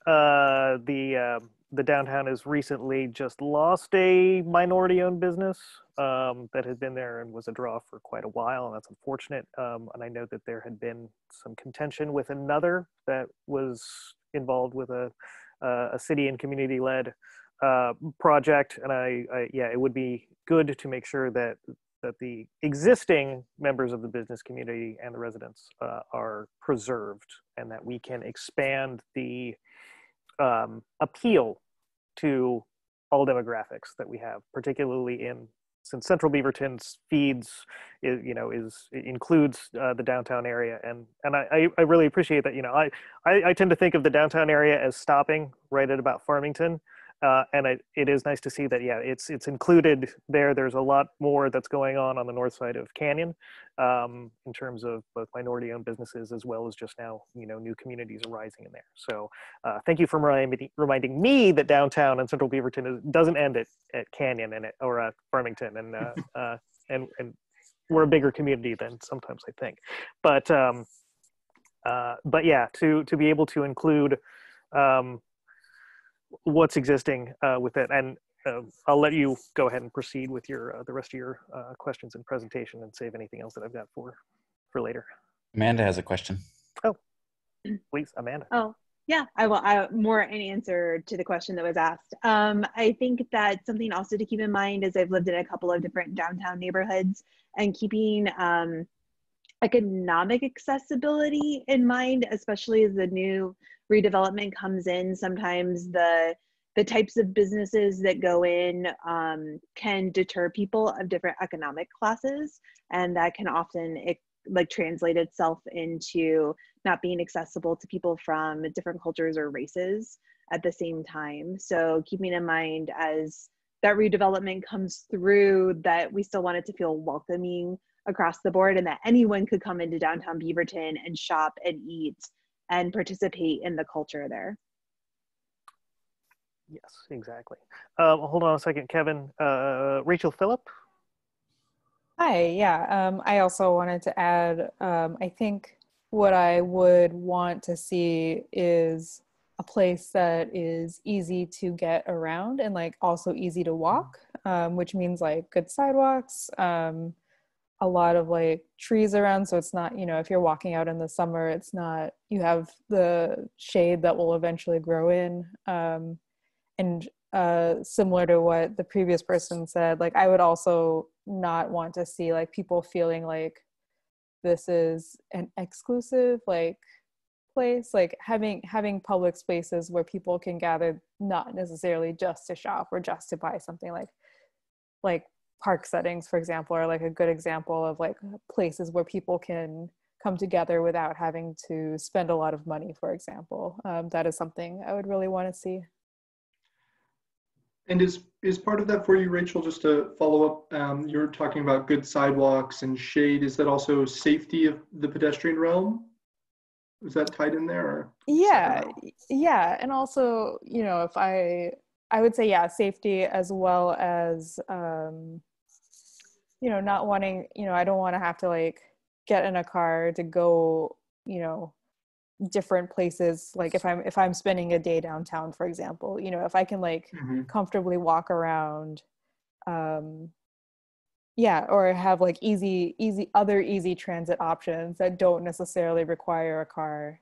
The downtown has recently just lost a minority-owned business that had been there and was a draw for quite a while, and that's unfortunate. And I know that there had been some contention with another that was involved with a city and community-led project, and yeah, it would be good to make sure that the existing members of the business community and the residents are preserved, and that we can expand the appeal to all demographics that we have, particularly since Central Beaverton's feeds includes the downtown area, and I really appreciate that. I tend to think of the downtown area as stopping right at about Farmington. And it is nice to see that, yeah, it's included there. There's a lot more that's going on the north side of Canyon in terms of both minority-owned businesses as well as just now, new communities arising in there. So thank you for reminding me that downtown and Central Beaverton doesn't end at Canyon or at Farmington, and we're a bigger community than sometimes I think. But yeah, to be able to include what's existing with it, and I'll let you go ahead and proceed with the rest of your questions and presentation, and save anything else that I've got for later. Amanda has a question. Oh, please, Amanda. Oh, yeah, I will. More an answer to the question that was asked. I think that something also to keep in mind is I've lived in a couple of different downtown neighborhoods, and keeping economic accessibility in mind, especially as the new redevelopment comes in. Sometimes the types of businesses that go in can deter people of different economic classes, and that can often translate itself into not being accessible to people from different cultures or races at the same time. So keeping in mind as that redevelopment comes through, that we still want it to feel welcoming across the board, and that anyone could come into downtown Beaverton and shop and eat and participate in the culture there. Yes, exactly. Hold on a second, Kevin. Rachel Phillip? Hi, yeah. I also wanted to add, I think what I would want to see is a place that is easy to get around and also easy to walk, which means good sidewalks, a lot of like trees around, so it's not, you know, if you're walking out in the summer, it's not, you have the shade that will eventually grow in. And similar to what the previous person said, like I would also not want to see like people feeling like this is an exclusive like place, like having public spaces where people can gather, not necessarily just to shop or just to buy something, like park settings, for example, are like a good example of like places where people can come together without having to spend a lot of money, for example. That is something I would really want to see. And is part of that for you, Rachel, just to follow up, you're talking about good sidewalks and shade. Is that also safety of the pedestrian realm? Is that tied in there? Or yeah. And also, you know, if I would say, yeah, safety as well as, you know, not wanting, you know, I don't want to have to like get in a car to go, you know, different places. Like if I'm spending a day downtown, for example, you know, if I can like comfortably walk around, yeah, or have like other easy transit options that don't necessarily require a car,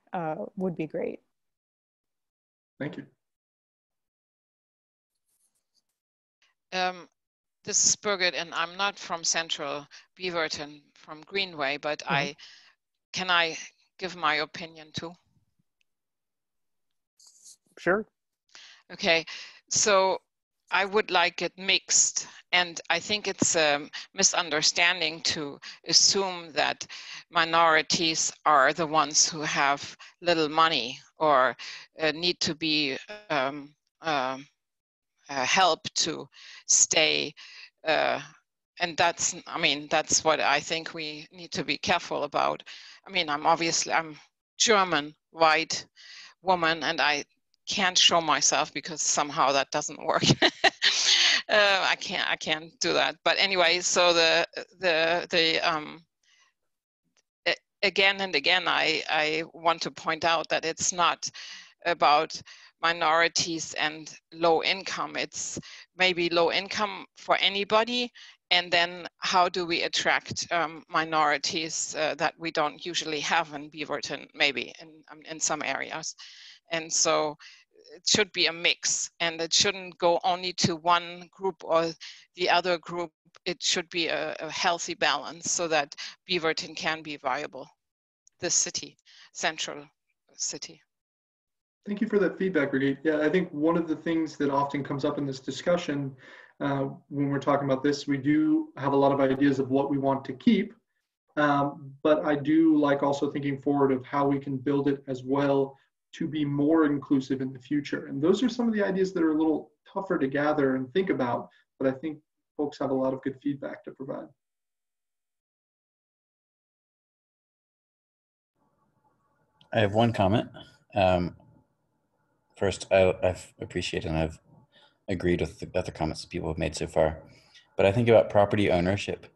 would be great. Thank you. This is Birgit, and I'm not from Central Beaverton, from Greenway, but can I give my opinion too? Sure. Okay, so I would like it mixed, and I think it's a misunderstanding to assume that minorities are the ones who have little money or need to be help to stay, and that's, I mean, that's what I think we need to be careful about. I mean, I'm German, white woman, and I can't show myself because somehow that doesn't work. I can't do that. But anyway, so again and again, I want to point out that it's not about minorities and low income. It's maybe low income for anybody. And then how do we attract minorities that we don't usually have in Beaverton, maybe in some areas. And so it should be a mix, and it shouldn't go only to one group or the other group. It should be a healthy balance so that Beaverton can be viable, this city, central city. Thank you for that feedback, Birgit. Yeah, I think one of the things that often comes up in this discussion when we're talking about this, we do have a lot of ideas of what we want to keep, but I do like also thinking forward of how we can build it as well to be more inclusive in the future. And those are some of the ideas that are a little tougher to gather and think about, but I think folks have a lot of good feedback to provide. I have one comment. First, I've appreciated and I've agreed with the other comments that people have made so far, but I think about property ownership,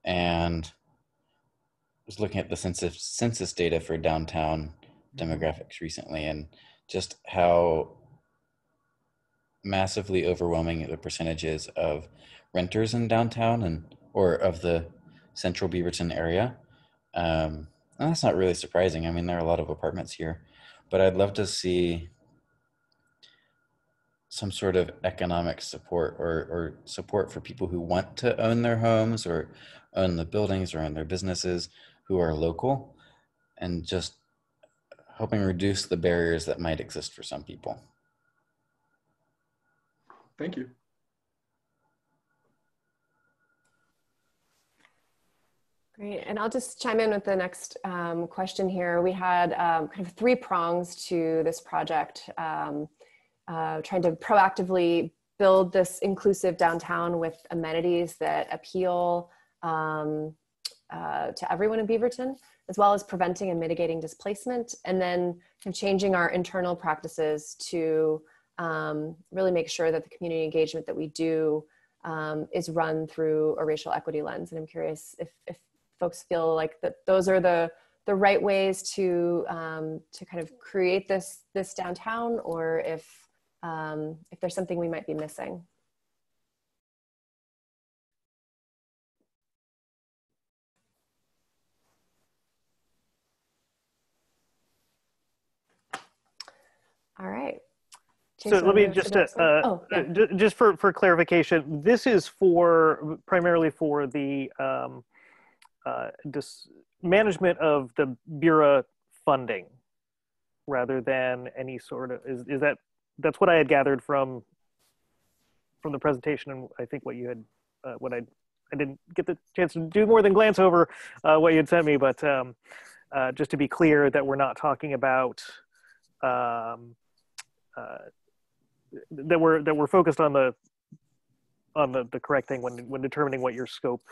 and was looking at the census data for downtown demographics recently, and just how massively overwhelming the percentage is of renters in downtown or of the central Beaverton area. And that's not really surprising. I mean, there are a lot of apartments here, but I'd love to see some sort of economic support or support for people who want to own their homes or own the buildings or own their businesses who are local, and just helping reduce the barriers that might exist for some people. Thank you. Great, and I'll just chime in with the next question here. We had kind of 3 prongs to this project, trying to proactively build this inclusive downtown with amenities that appeal to everyone in Beaverton, as well as preventing and mitigating displacement, and then kind of changing our internal practices to really make sure that the community engagement that we do is run through a racial equity lens. And I'm curious if folks feel like that those are the right ways to kind of create this downtown, or if there's something we might be missing. All right. So let me just, just for clarification, this is primarily for the management of the Bureau funding, rather than any sort of, that's what I had gathered from the presentation, and I think what you had, I didn't get the chance to do more than glance over what you had sent me, but just to be clear that we're not talking about that we're focused on the correct thing when determining what the scope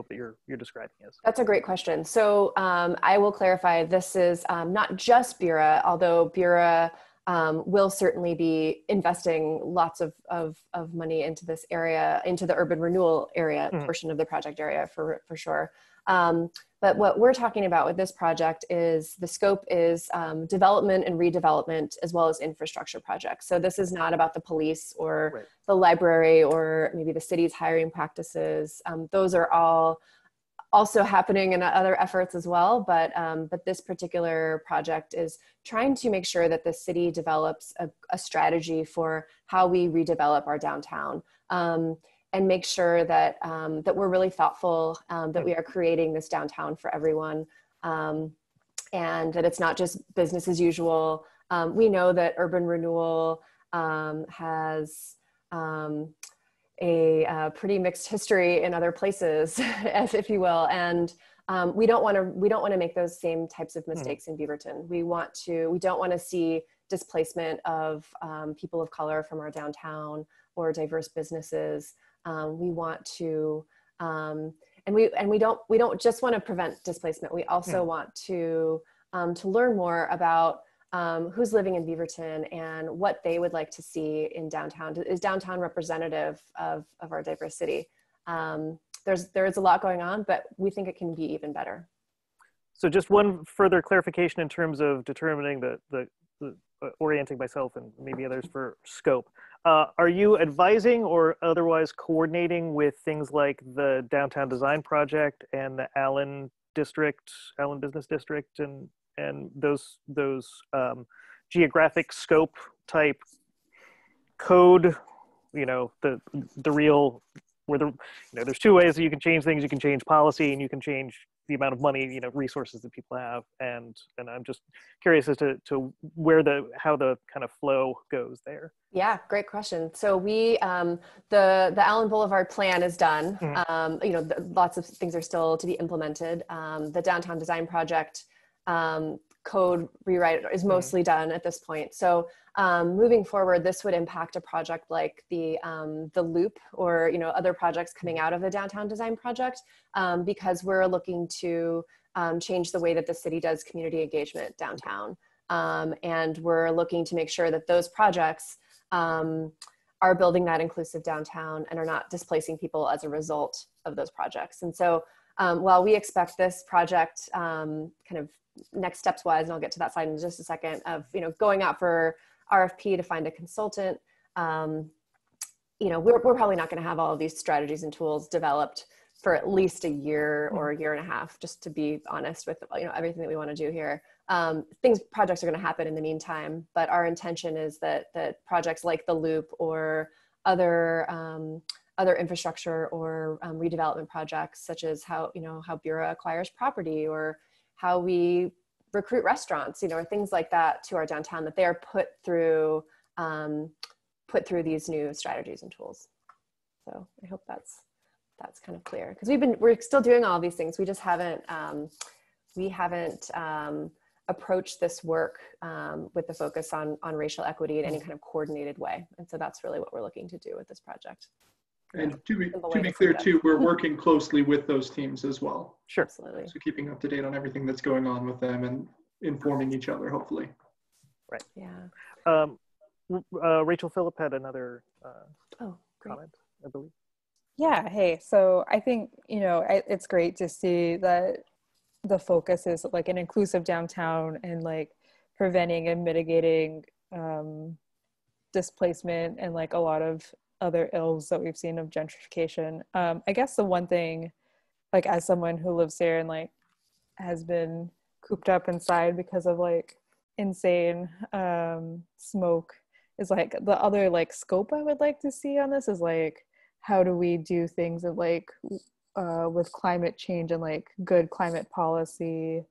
that you're describing is. That's a great question. So I will clarify, this is not just Bureau, although Bureau will certainly be investing lots of money into this area, into the urban renewal area portion of the project area for sure. But what we're talking about with this project is the scope is development and redevelopment, as well as infrastructure projects. So this is not about the police or the library or maybe the city's hiring practices. Those are all also happening in other efforts as well. But this particular project is trying to make sure that the city develops a strategy for how we redevelop our downtown. And make sure that that we're really thoughtful, that we are creating this downtown for everyone, and that it's not just business as usual. We know that urban renewal has a pretty mixed history in other places, as if you will, and we don't want to make those same types of mistakes in Beaverton. We don't want to see displacement of people of color from our downtown or diverse businesses. We want to, and we don't just want to prevent displacement. We also want to learn more about who's living in Beaverton and what they would like to see in downtown. Is downtown representative of our diverse city? There's a lot going on, but we think it can be even better. So just one further clarification in terms of determining the orienting myself and maybe others for scope. Are you advising or otherwise coordinating with things like the Downtown Design Project and the Allen Business District, and those geographic scope type code? You know, the real, where there's two ways that you can change things. You can change policy, and you can change the amount of money, resources that people have, and I'm just curious as to how the kind of flow goes there. Yeah, great question. So we the Allen Boulevard plan is done. Lots of things are still to be implemented. The Downtown Design Project code rewrite is mostly done at this point. So moving forward, this would impact a project like the Loop or other projects coming out of the Downtown Design Project, because we're looking to change the way that the city does community engagement downtown, and we're looking to make sure that those projects are building that inclusive downtown and are not displacing people as a result of those projects. And so while we expect this project kind of next steps wise, and I'll get to that slide in just a second, of going out for RFP to find a consultant, we're probably not going to have all of these strategies and tools developed for at least a year or a year and a half, just to be honest with everything that we want to do here. Projects are going to happen in the meantime, but our intention is that projects like the Loop or other infrastructure or redevelopment projects, such as how Bureau acquires property or how we recruit restaurants, or things like that to our downtown, that they are put through these new strategies and tools. So I hope that's kind of clear, because we're still doing all these things. We just haven't approached this work with the focus on racial equity in any kind of coordinated way. And so that's really what we're looking to do with this project. And to be clear too, we're working closely with those teams as well. Sure. Absolutely. So keeping up to date on everything that's going on with them and informing each other, hopefully. Right. Yeah. Rachel Phillip had another comment, I believe. Yeah. Hey, so I think, it's great to see that the focus is like an inclusive downtown and like preventing and mitigating displacement and like a lot of other ills that we've seen of gentrification. I guess the one thing, like as someone who lives there and like has been cooped up inside because of like insane smoke is like the other like scope I would like to see on this is like, how do we do things of like with climate change and like good climate policy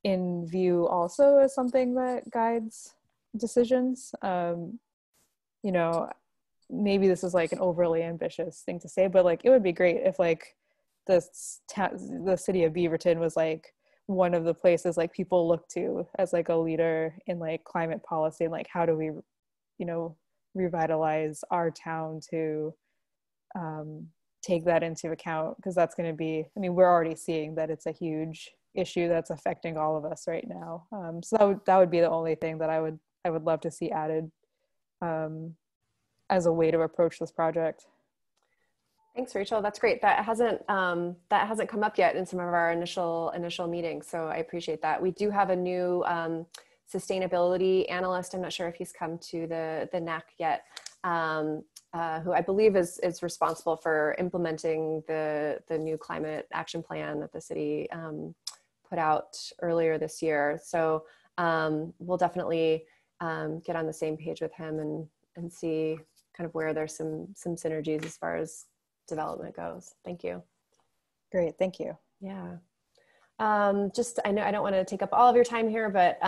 in view also as something that guides decisions. You know, maybe this is like an overly ambitious thing to say, but like it would be great if like the city of Beaverton was like one of the places like people look to as like a leader in like climate policy, and like how do we, you know, revitalize our town to take that into account, because that's going to be, I mean, we're already seeing that it's a huge issue that's affecting all of us right now. So that would be the only thing that I would love to see added as a way to approach this project. Thanks, Rachel. That's great. That hasn't come up yet in some of our initial meetings, so I appreciate that. We do have a new sustainability analyst. I'm not sure if he's come to the NAC yet, who I believe is responsible for implementing the new climate action plan that the city put out earlier this year. So we'll definitely get on the same page with him and see kind of where there's some synergies as far as development goes. Thank you. Great, thank you. Yeah. Just, I know I don't want to take up all of your time here, but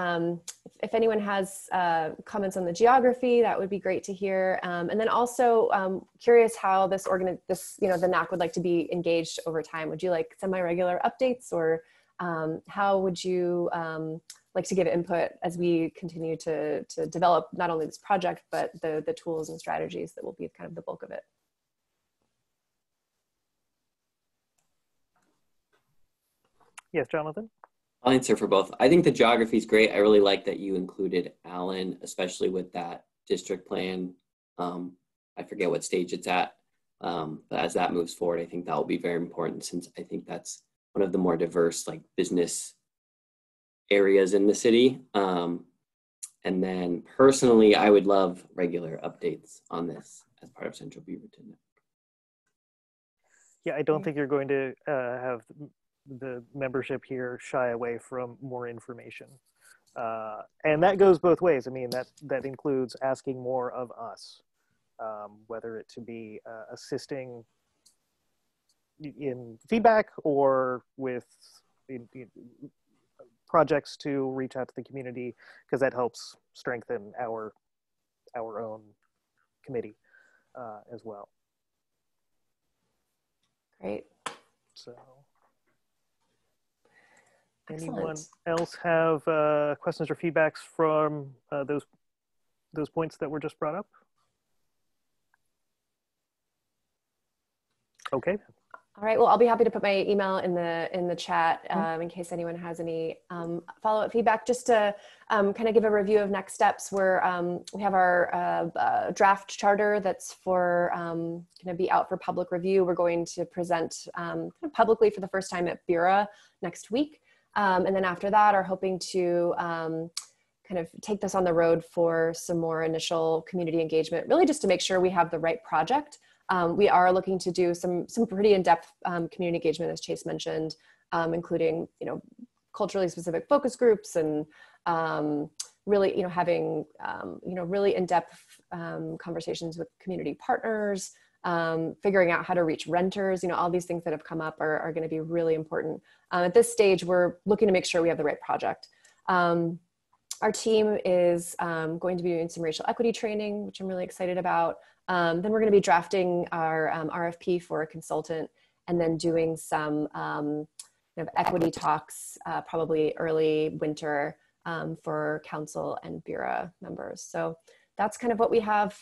if anyone has comments on the geography, that would be great to hear. And then also curious how the NAC would like to be engaged over time. Would you like semi-regular updates, or how would you like to give input as we continue to develop not only this project, but the tools and strategies that will be kind of the bulk of it? Yes, Jonathan? I'll answer for both. I think the geography is great. I really like that you included Allen, especially with that district plan. I forget what stage it's at, but as that moves forward, I think that will be very important, since I think that's one of the more diverse like business areas in the city. And then personally, I would love regular updates on this as part of Central Beaverton. Yeah, I don't think you're going to have the membership here shy away from more information. And that goes both ways. I mean, that includes asking more of us, whether it to be assisting in feedback or with projects to reach out to the community, because that helps strengthen our own committee as well. Great. So. Excellent. Anyone else have questions or feedbacks from those points that were just brought up? Okay. All right. Well, I'll be happy to put my email in the chat in case anyone has any follow-up feedback. Just to kind of give a review of next steps, we have our draft charter that's going to be out for public review. We're going to present publicly for the first time at BURA next week. And then after that, are hoping to kind of take this on the road for some more initial community engagement, really just to make sure we have the right project. We are looking to do some pretty in-depth community engagement, as Chase mentioned, including, culturally specific focus groups and really, having, really in-depth conversations with community partners, figuring out how to reach renters, all these things that have come up are going to be really important. At this stage, we're looking to make sure we have the right project. Our team is going to be doing some racial equity training, which I'm really excited about. Then we're going to be drafting our RFP for a consultant, and then doing some kind of equity talks, probably early winter for council and BURA members. So that's kind of what we have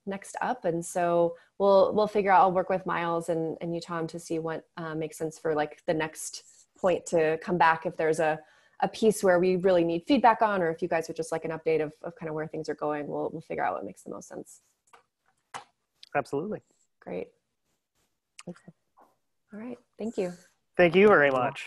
next up. And so we'll figure out, I'll work with Miles and you, Tom, to see what makes sense for like the next point to come back if there's a piece where we really need feedback on, or if you guys would just like an update of kind of where things are going, we'll figure out what makes the most sense. Absolutely. Great. Okay. All right. Thank you. Thank you very much.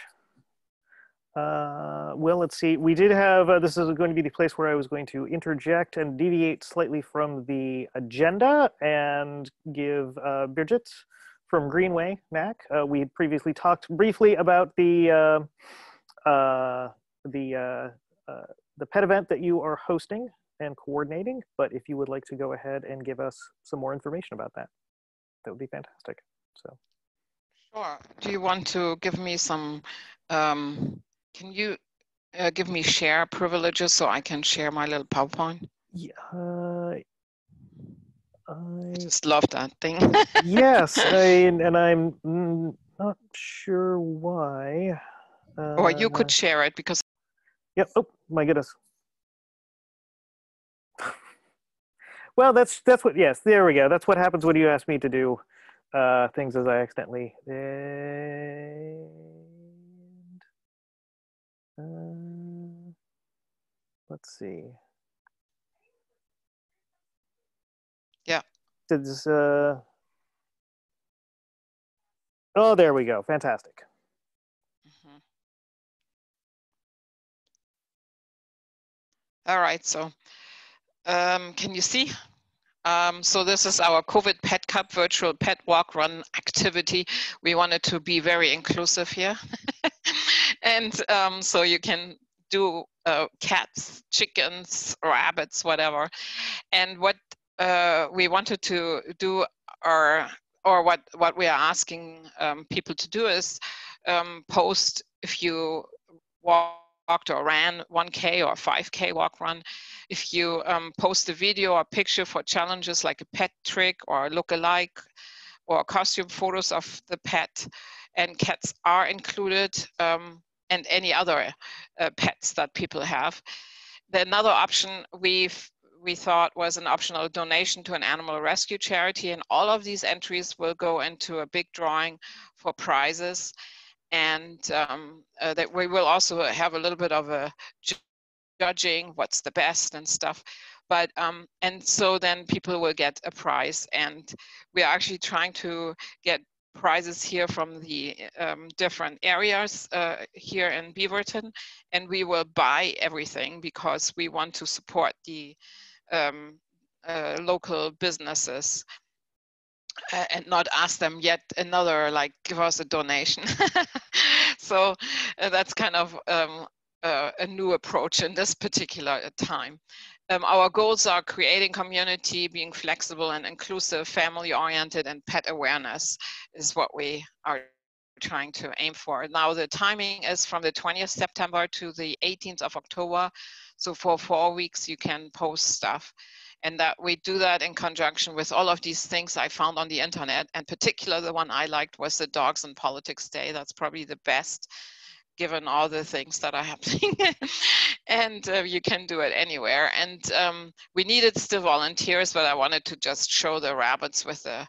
Well, let's see. We did have, this is going to be the place where I was going to interject and deviate slightly from the agenda and give Birgit from Greenway NAC. We had previously talked briefly about the the pet event that you are hosting and coordinating, but if you would like to go ahead and give us some more information about that, that would be fantastic. So. Sure. Do you want to give me some, can you give me share privileges so I can share my little PowerPoint? Yeah, I just love that thing. Yes, and I'm not sure why. Or you could share it because. Yep. Oh my goodness. Well, that's what. Yes, there we go. That's what happens when you ask me to do things as I accidentally. Let's see. Yeah. Oh, there we go. Fantastic. Mm-hmm. All right. So, can you see? So this is our COVID Pet Cup virtual pet walk run activity. We wanted to be very inclusive here. And so you can do cats, chickens, rabbits, whatever. And what we wanted to do or what we are asking people to do is post if you walked or ran 1K or 5K walk run. If you post a video or picture for challenges like a pet trick or look-alike or costume photos of the pet, and cats are included, and any other pets that people have. Another option we thought was an optional donation to an animal rescue charity, and all of these entries will go into a big drawing for prizes. And that we will also have a little bit of a judging what's the best and stuff. But and so then people will get a prize, and we are actually trying to get prizes here from the different areas here in Beaverton, and we will buy everything because we want to support the local businesses. And not ask them yet another, like, give us a donation. So that's kind of a new approach in this particular time. Our goals are creating community, being flexible and inclusive, family-oriented, and pet awareness is what we are trying to aim for. Now the timing is from the 20th September to the 18th of October. So for 4 weeks you can post stuff. And that we do that in conjunction with all of these things I found on the internet. And particularly the one I liked was the Dogs and Politics Day. That's probably the best, given all the things that are happening. And you can do it anywhere. And we needed still volunteers, but I wanted to just show the rabbits with the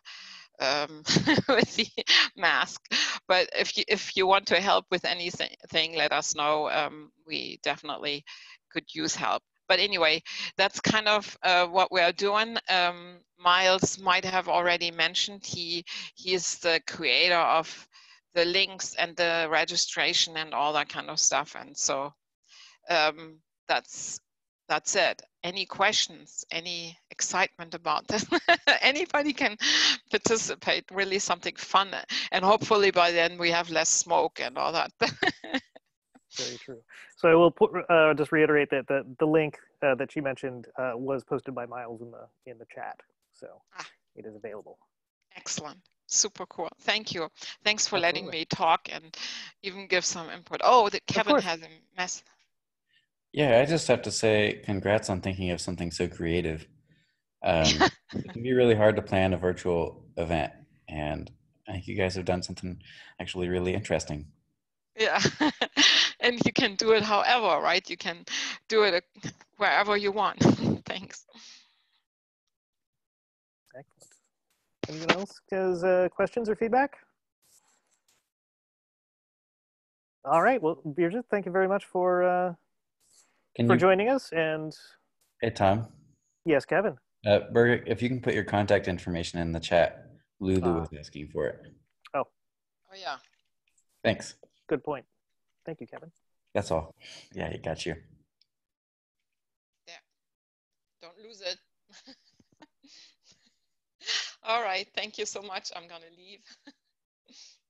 with the mask. But if you want to help with anything, let us know. We definitely could use help. But anyway, that's kind of what we are doing. Miles might have already mentioned he is the creator of the links and the registration and all that kind of stuff. And so that's it. Any questions? Any excitement about this? Anybody can participate. Really something fun, and hopefully by then we have less smoke and all that. Very true. So I will put, just reiterate that the link that she mentioned was posted by Miles in the chat, so it is available. Excellent, super cool. Thank you. Thanks for letting me talk and even give some input. Oh, Kevin has a mess. Yeah, I just have to say congrats on thinking of something so creative. It can be really hard to plan a virtual event, and I think you guys have done something actually really interesting. Yeah, and you can do it however, right? You can do it wherever you want. Thanks. Excellent. Anyone else has questions or feedback? All right. Well, Birgit, thank you very much for joining us. And hey, Tom. Yes, Kevin. Birgit, if you can put your contact information in the chat, Lulu was asking for it. Oh, yeah. Thanks. Good point. Thank you, Kevin. That's all. Yeah, you got you. Yeah. Don't lose it. All right. Thank you so much. I'm going to leave.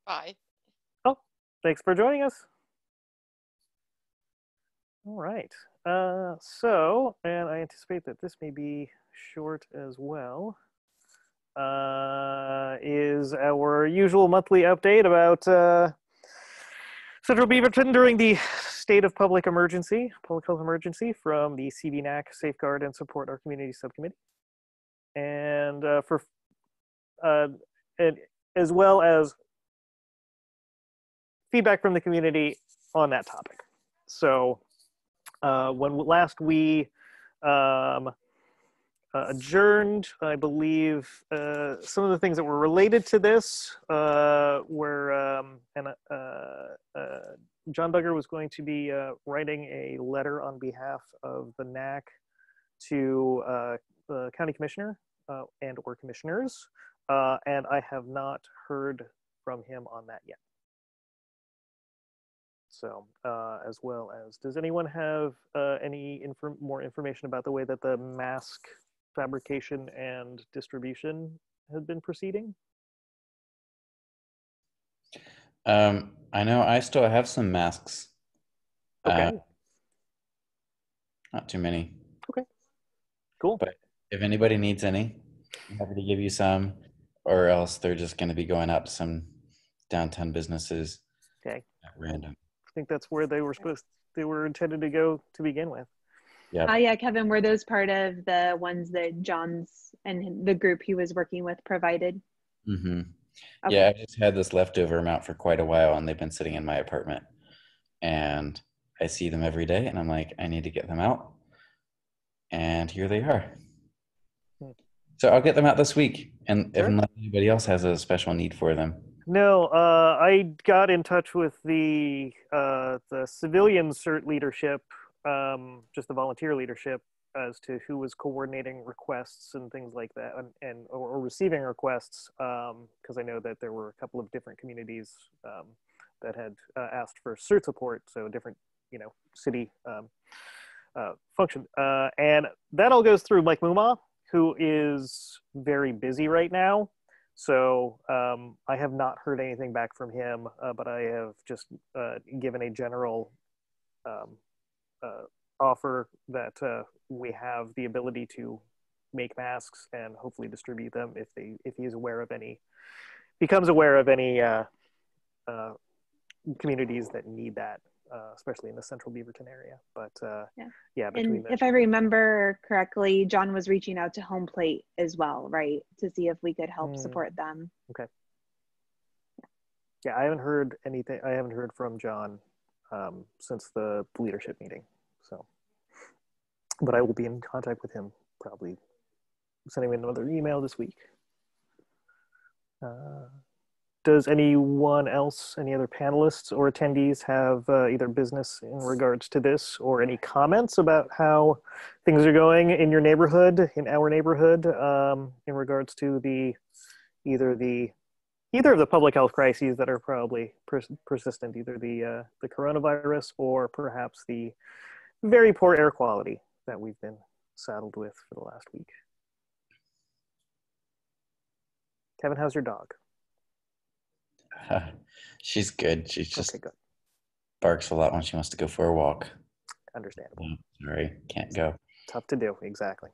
Bye. Oh, thanks for joining us. All right. And I anticipate that this may be short as well, is our usual monthly update about Central Beaverton during the state of public health emergency from the CBNAC Safeguard and Support our Communities Subcommittee. And and as well as feedback from the community on that topic. So when last we adjourned, I believe some of the things that were related to this were, John Duggar was going to be writing a letter on behalf of the NAC to the county commissioner and or commissioners, and I have not heard from him on that yet. So, as well as, does anyone have any more information about the way that the mask fabrication and distribution have been proceeding? I know I still have some masks. Okay. Not too many. Okay. Cool. But if anybody needs any, I'm happy to give you some, or else they're just going to be going out to some downtown businesses. Okay. At random. I think that's where they were intended to go to begin with. Yeah. Yeah, Kevin, were those part of the ones that John's and the group he was working with provided? Mm-hmm. Okay. Yeah, I've just had this leftover amount for quite a while, and they've been sitting in my apartment. And I see them every day, and I'm like, I need to get them out. And here they are. So I'll get them out this week, and Sure. Unless anybody else has a special need for them. No, I got in touch with the civilian CERT leadership, just the volunteer leadership, as to who was coordinating requests and things like that, or receiving requests, because I know that there were a couple of different communities that had asked for CERT support, so different, city function, and that all goes through Mike Muma, who is very busy right now. So I have not heard anything back from him, but I have just given a general offer that we have the ability to make masks and hopefully distribute them if he's aware of any, becomes aware of any communities that need that, especially in the central Beaverton area. But yeah, and if I remember correctly, John was reaching out to Home Plate as well, right, to see if we could help support them. Okay. Yeah, I haven't heard anything. I haven't heard from John since the leadership meeting. So, but I will be in contact with him, probably sending him another email this week. Does anyone else, any other panelists or attendees have either business in regards to this or any comments about how things are going in your neighborhood, in our neighborhood, in regards to either of the public health crises that are probably persistent, either the coronavirus or perhaps the very poor air quality that we've been saddled with for the last week? Kevin, how's your dog? She's good. She just okay, good. Barks a lot when she wants to go for a walk. Understandable. Sorry, can't go. Tough to do, exactly.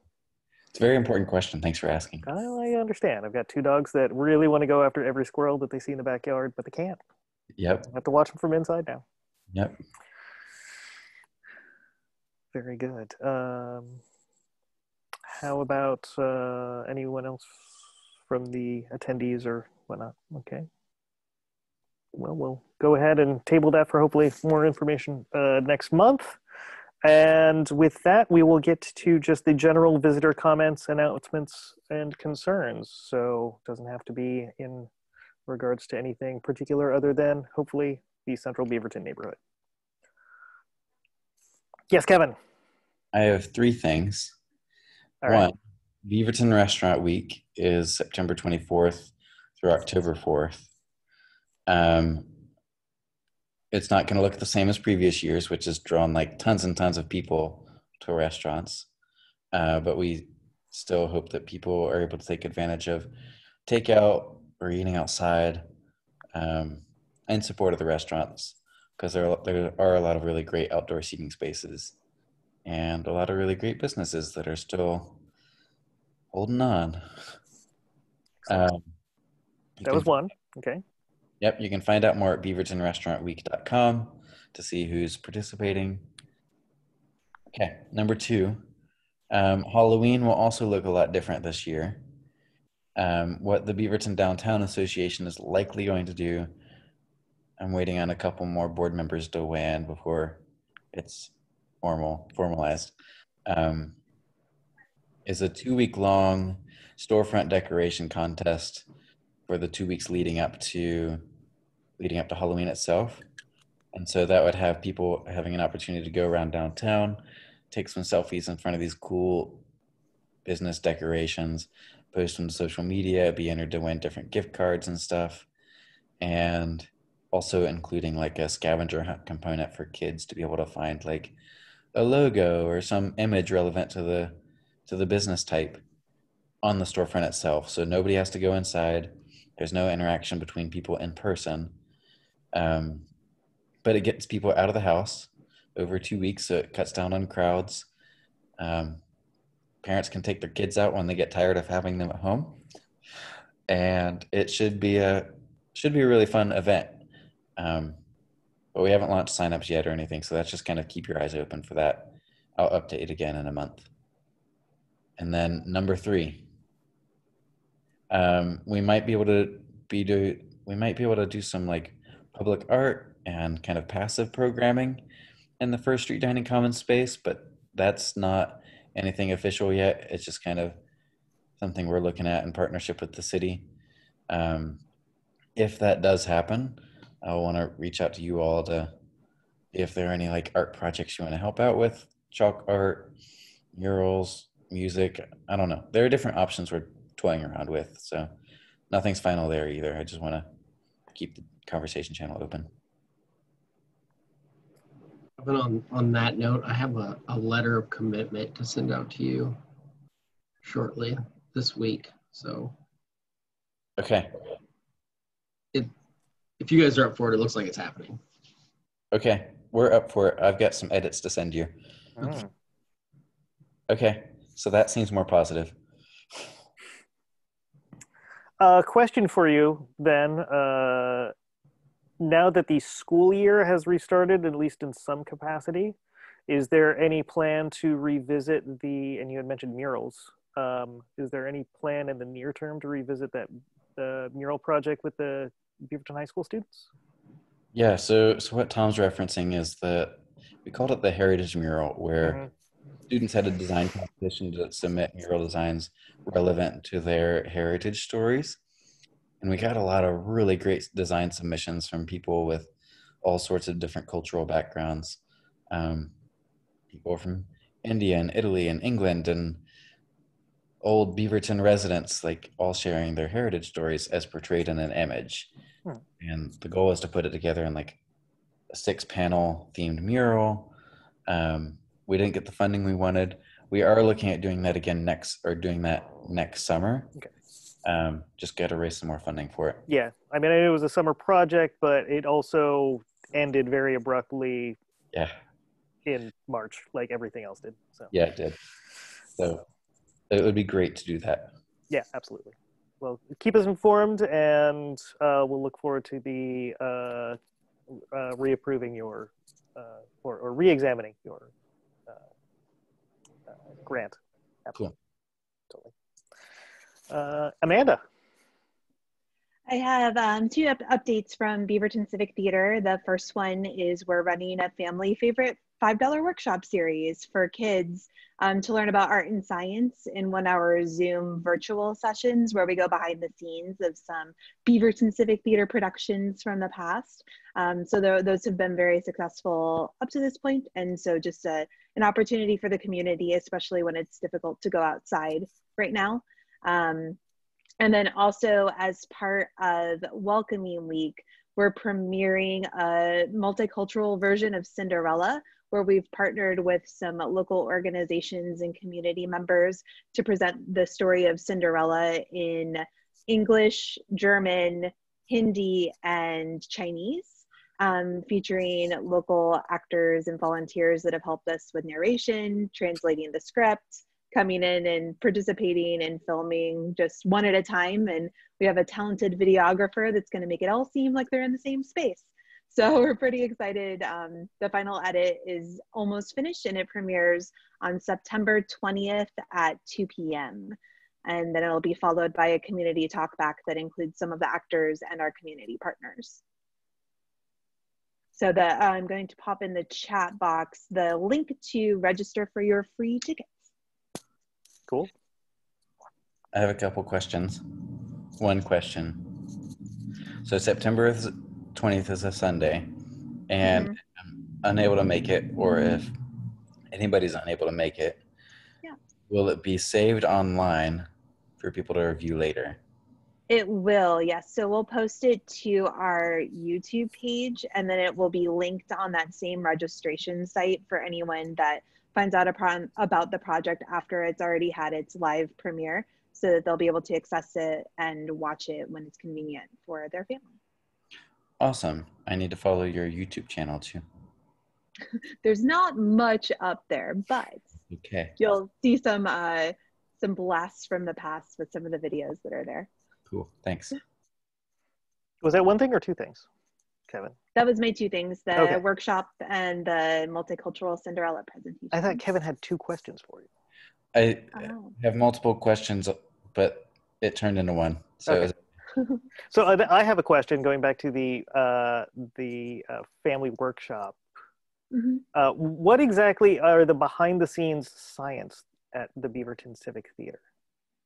It's a very important question. Thanks for asking. I understand. I've got two dogs that really want to go after every squirrel that they see in the backyard, but they can't. Yep. I have to watch them from inside now. Yep. Very good. How about anyone else from the attendees or whatnot? Okay. Well, we'll go ahead and table that for hopefully more information next month. And with that, we will get to just the general visitor comments, announcements, and concerns. So it doesn't have to be in regards to anything particular other than hopefully the Central Beaverton neighborhood. Yes, Kevin. I have three things. All One, right. Beaverton Restaurant Week is September 24th through October 4th. It's not going to look the same as previous years, which has drawn like tons and tons of people to restaurants. But we still hope that people are able to take advantage of takeout or eating outside in support of the restaurants, because there are a lot of really great outdoor seating spaces and a lot of really great businesses that are still holding on. That was one. Okay. Yep, you can find out more at beavertonrestaurantweek.com to see who's participating. Okay, number 2, Halloween will also look a lot different this year. What the Beaverton Downtown Association is likely going to do, I'm waiting on a couple more board members to weigh in before it's formalized, is a 2-week-long storefront decoration contest for the 2 weeks leading up to Halloween itself. And so that would have people having an opportunity to go around downtown, take some selfies in front of these cool business decorations, post them to social media, be entered to win different gift cards and stuff. And also including like a scavenger hunt component for kids to be able to find like a logo or some image relevant to the business type on the storefront itself. So nobody has to go inside. There's no interaction between people in person. But it gets people out of the house over 2 weeks, so it cuts down on crowds. Parents can take their kids out when they get tired of having them at home. And it should be a really fun event. But we haven't launched signups yet or anything, so that's just kind of keep your eyes open for that. I'll update again in a month. And then number 3, we might be able to do some like public art and kind of passive programming in the First Street Dining Commons space, but that's not anything official yet. It's just kind of something we're looking at in partnership with the city. If that does happen, I want to reach out to you all to see if there are any like art projects you want to help out with, chalk art, murals, music. I don't know. There are different options we're toying around with, so nothing's final there either. I just want to keep the conversation channel open. But on that note, I have a letter of commitment to send out to you shortly this week. So, okay. If you guys are up for it, it looks like it's happening. Okay, we're up for it. I've got some edits to send you. Okay, so that seems more positive. Question for you then. Now that the school year has restarted, at least in some capacity, is there any plan to revisit and you had mentioned murals, is there any plan in the near term to revisit that mural project with the Beaverton High School students? Yeah, so what Tom's referencing is that we called it the Heritage Mural, where students had a design competition to submit mural designs relevant to their heritage stories. And we got a lot of really great design submissions from people with all sorts of different cultural backgrounds. People from India and Italy and England and old Beaverton residents, like all sharing their heritage stories as portrayed in an image. And the goal is to put it together in like a 6-panel themed mural. We didn't get the funding we wanted. We are looking at doing that again next summer. Okay. Just got to raise some more funding for it. Yeah, I mean, I know it was a summer project, but it also ended very abruptly. Yeah. In March, like everything else did. So. Yeah, it did. So it would be great to do that. Yeah, absolutely. Well, keep us informed, and we'll look forward to the reapproving your or re-examining your grant. Cool. Totally. Amanda. I have 2 updates from Beaverton Civic Theater. The first one is we're running a family favorite $5 workshop series for kids to learn about art and science in 1-hour Zoom virtual sessions where we go behind the scenes of some Beaverton Civic Theater productions from the past. So those have been very successful up to this point. And so just an opportunity for the community, especially when it's difficult to go outside right now. And then also as part of Welcoming Week, we're premiering a multicultural version of Cinderella, where we've partnered with some local organizations and community members to present the story of Cinderella in English, German, Hindi, and Chinese. featuring local actors and volunteers that have helped us with narration, translating the script, coming in and participating and filming just one at a time. And we have a talented videographer that's going to make it all seem like they're in the same space. So we're pretty excited. The final edit is almost finished and it premieres on September 20th at 2 p.m. And then it'll be followed by a community talkback that includes some of the actors and our community partners. So I'm going to pop in the chat box the link to register for your free tickets. Cool. I have a couple questions. One question. So September 20th is a Sunday, and I'm unable to make it, or if anybody's unable to make it, will it be saved online for people to review later? It will, yes. So we'll post it to our YouTube page, and then it will be linked on that same registration site for anyone that finds out about the project after it's already had its live premiere, so that they'll be able to access it and watch it when it's convenient for their family. Awesome. I need to follow your YouTube channel too. There's not much up there, but you'll see some blasts from the past with some of the videos that are there. Cool. Thanks. Was that one thing or two things, Kevin? That was my two things, the workshop and the multicultural Cinderella presentation. I thought Kevin had two questions for you. I have multiple questions, but it turned into one. So, so I have a question going back to the family workshop. What exactly are the behind-the-scenes science at the Beaverton Civic Theater?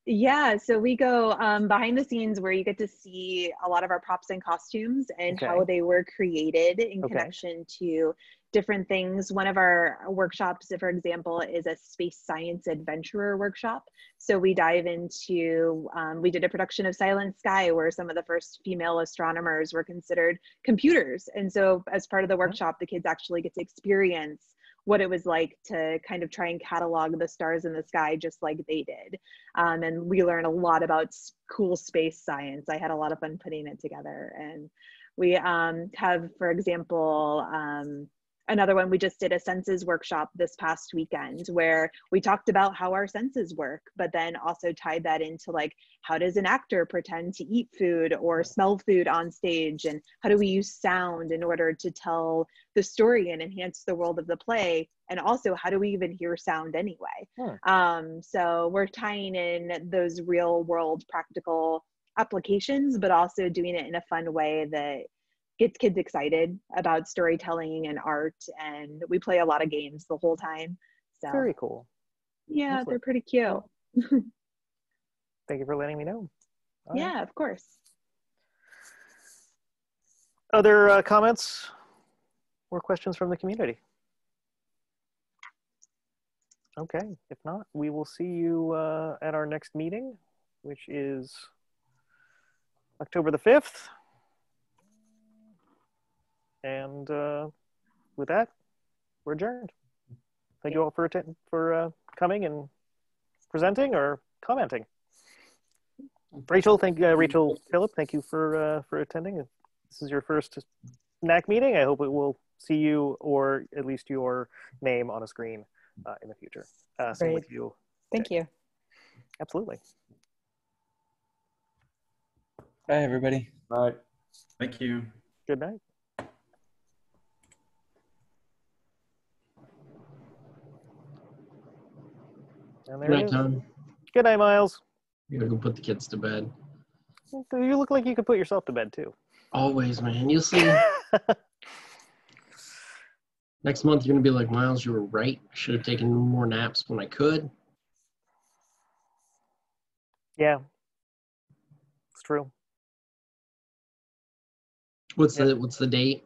Yeah, so we go behind the scenes where you get to see a lot of our props and costumes and how they were created in connection to different things. One of our workshops, for example, is a space science adventurer workshop. So we dive into, we did a production of Silent Sky where some of the first female astronomers were considered computers. And so as part of the workshop, the kids actually get to experience what it was like to kind of try and catalog the stars in the sky just like they did. And we learn a lot about cool space science. I had a lot of fun putting it together. And we have, for example, another one, we just did a senses workshop this past weekend where we talked about how our senses work, but then also tied that into like, how does an actor pretend to eat food or smell food on stage? And how do we use sound in order to tell the story and enhance the world of the play? And also, how do we even hear sound anyway? So we're tying in those real world practical applications, but also doing it in a fun way that gets kids excited about storytelling and art, and we play a lot of games the whole time. So very cool. Yeah, Excellent. they're pretty cute. Thank you for letting me know. Yeah, of course. Other comments or questions from the community? Okay, if not, we will see you at our next meeting, which is October the 5th. And with that, we're adjourned. Thank you all for coming and presenting or commenting. Rachel, Rachel Phillip, thank you for attending. If this is your first NAC meeting, I hope it will see you or at least your name on a screen in the future. Same with you. Thank you. Absolutely. Bye, everybody. Bye. Thank you. Good night. And there Good it night, is. Tom. Good night, Miles. You gotta go put the kids to bed. You look like you could put yourself to bed too. Always, man. You'll see. Next month, you're gonna be like, Miles, you were right. I should have taken more naps when I could. Yeah, it's true. What's the date?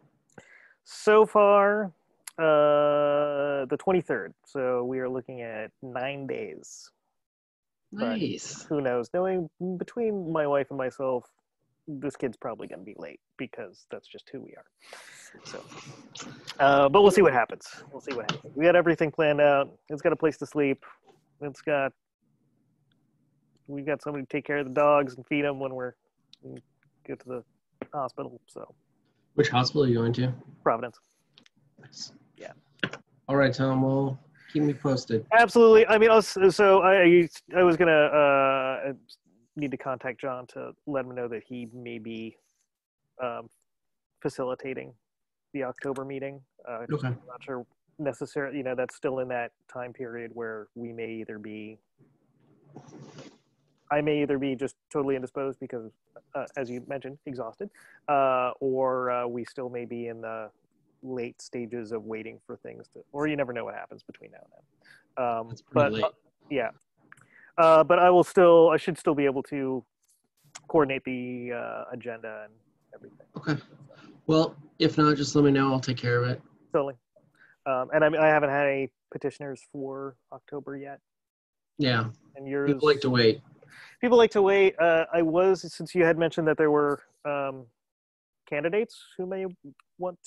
So far, the 23rd. So we are looking at 9 days. Nice. But who knows? Knowing between my wife and myself, this kid's probably going to be late because that's just who we are. So, but we'll see what happens. We'll see what happens. We got everything planned out. It's got a place to sleep. We got somebody to take care of the dogs and feed them when we go to the hospital. So Which hospital are you going to? Providence. Nice. Yeah. All right, Tom. Well, keep me posted. Absolutely. I mean, I was gonna need to contact John to let him know that he may be facilitating the October meeting. Okay. I'm not sure necessarily. You know, that's still in that time period where we may either be. I may either be just totally indisposed because, as you mentioned, exhausted, or we still may be in the late stages of waiting for things to, or you never know what happens between now and then. That's pretty late. Yeah. But I should still be able to coordinate the agenda and everything. Okay. Well, if not, just let me know. I'll take care of it. Totally. And I haven't had any petitioners for October yet. Yeah. And yours. People like to wait. People like to wait. Since you had mentioned that there were candidates who may want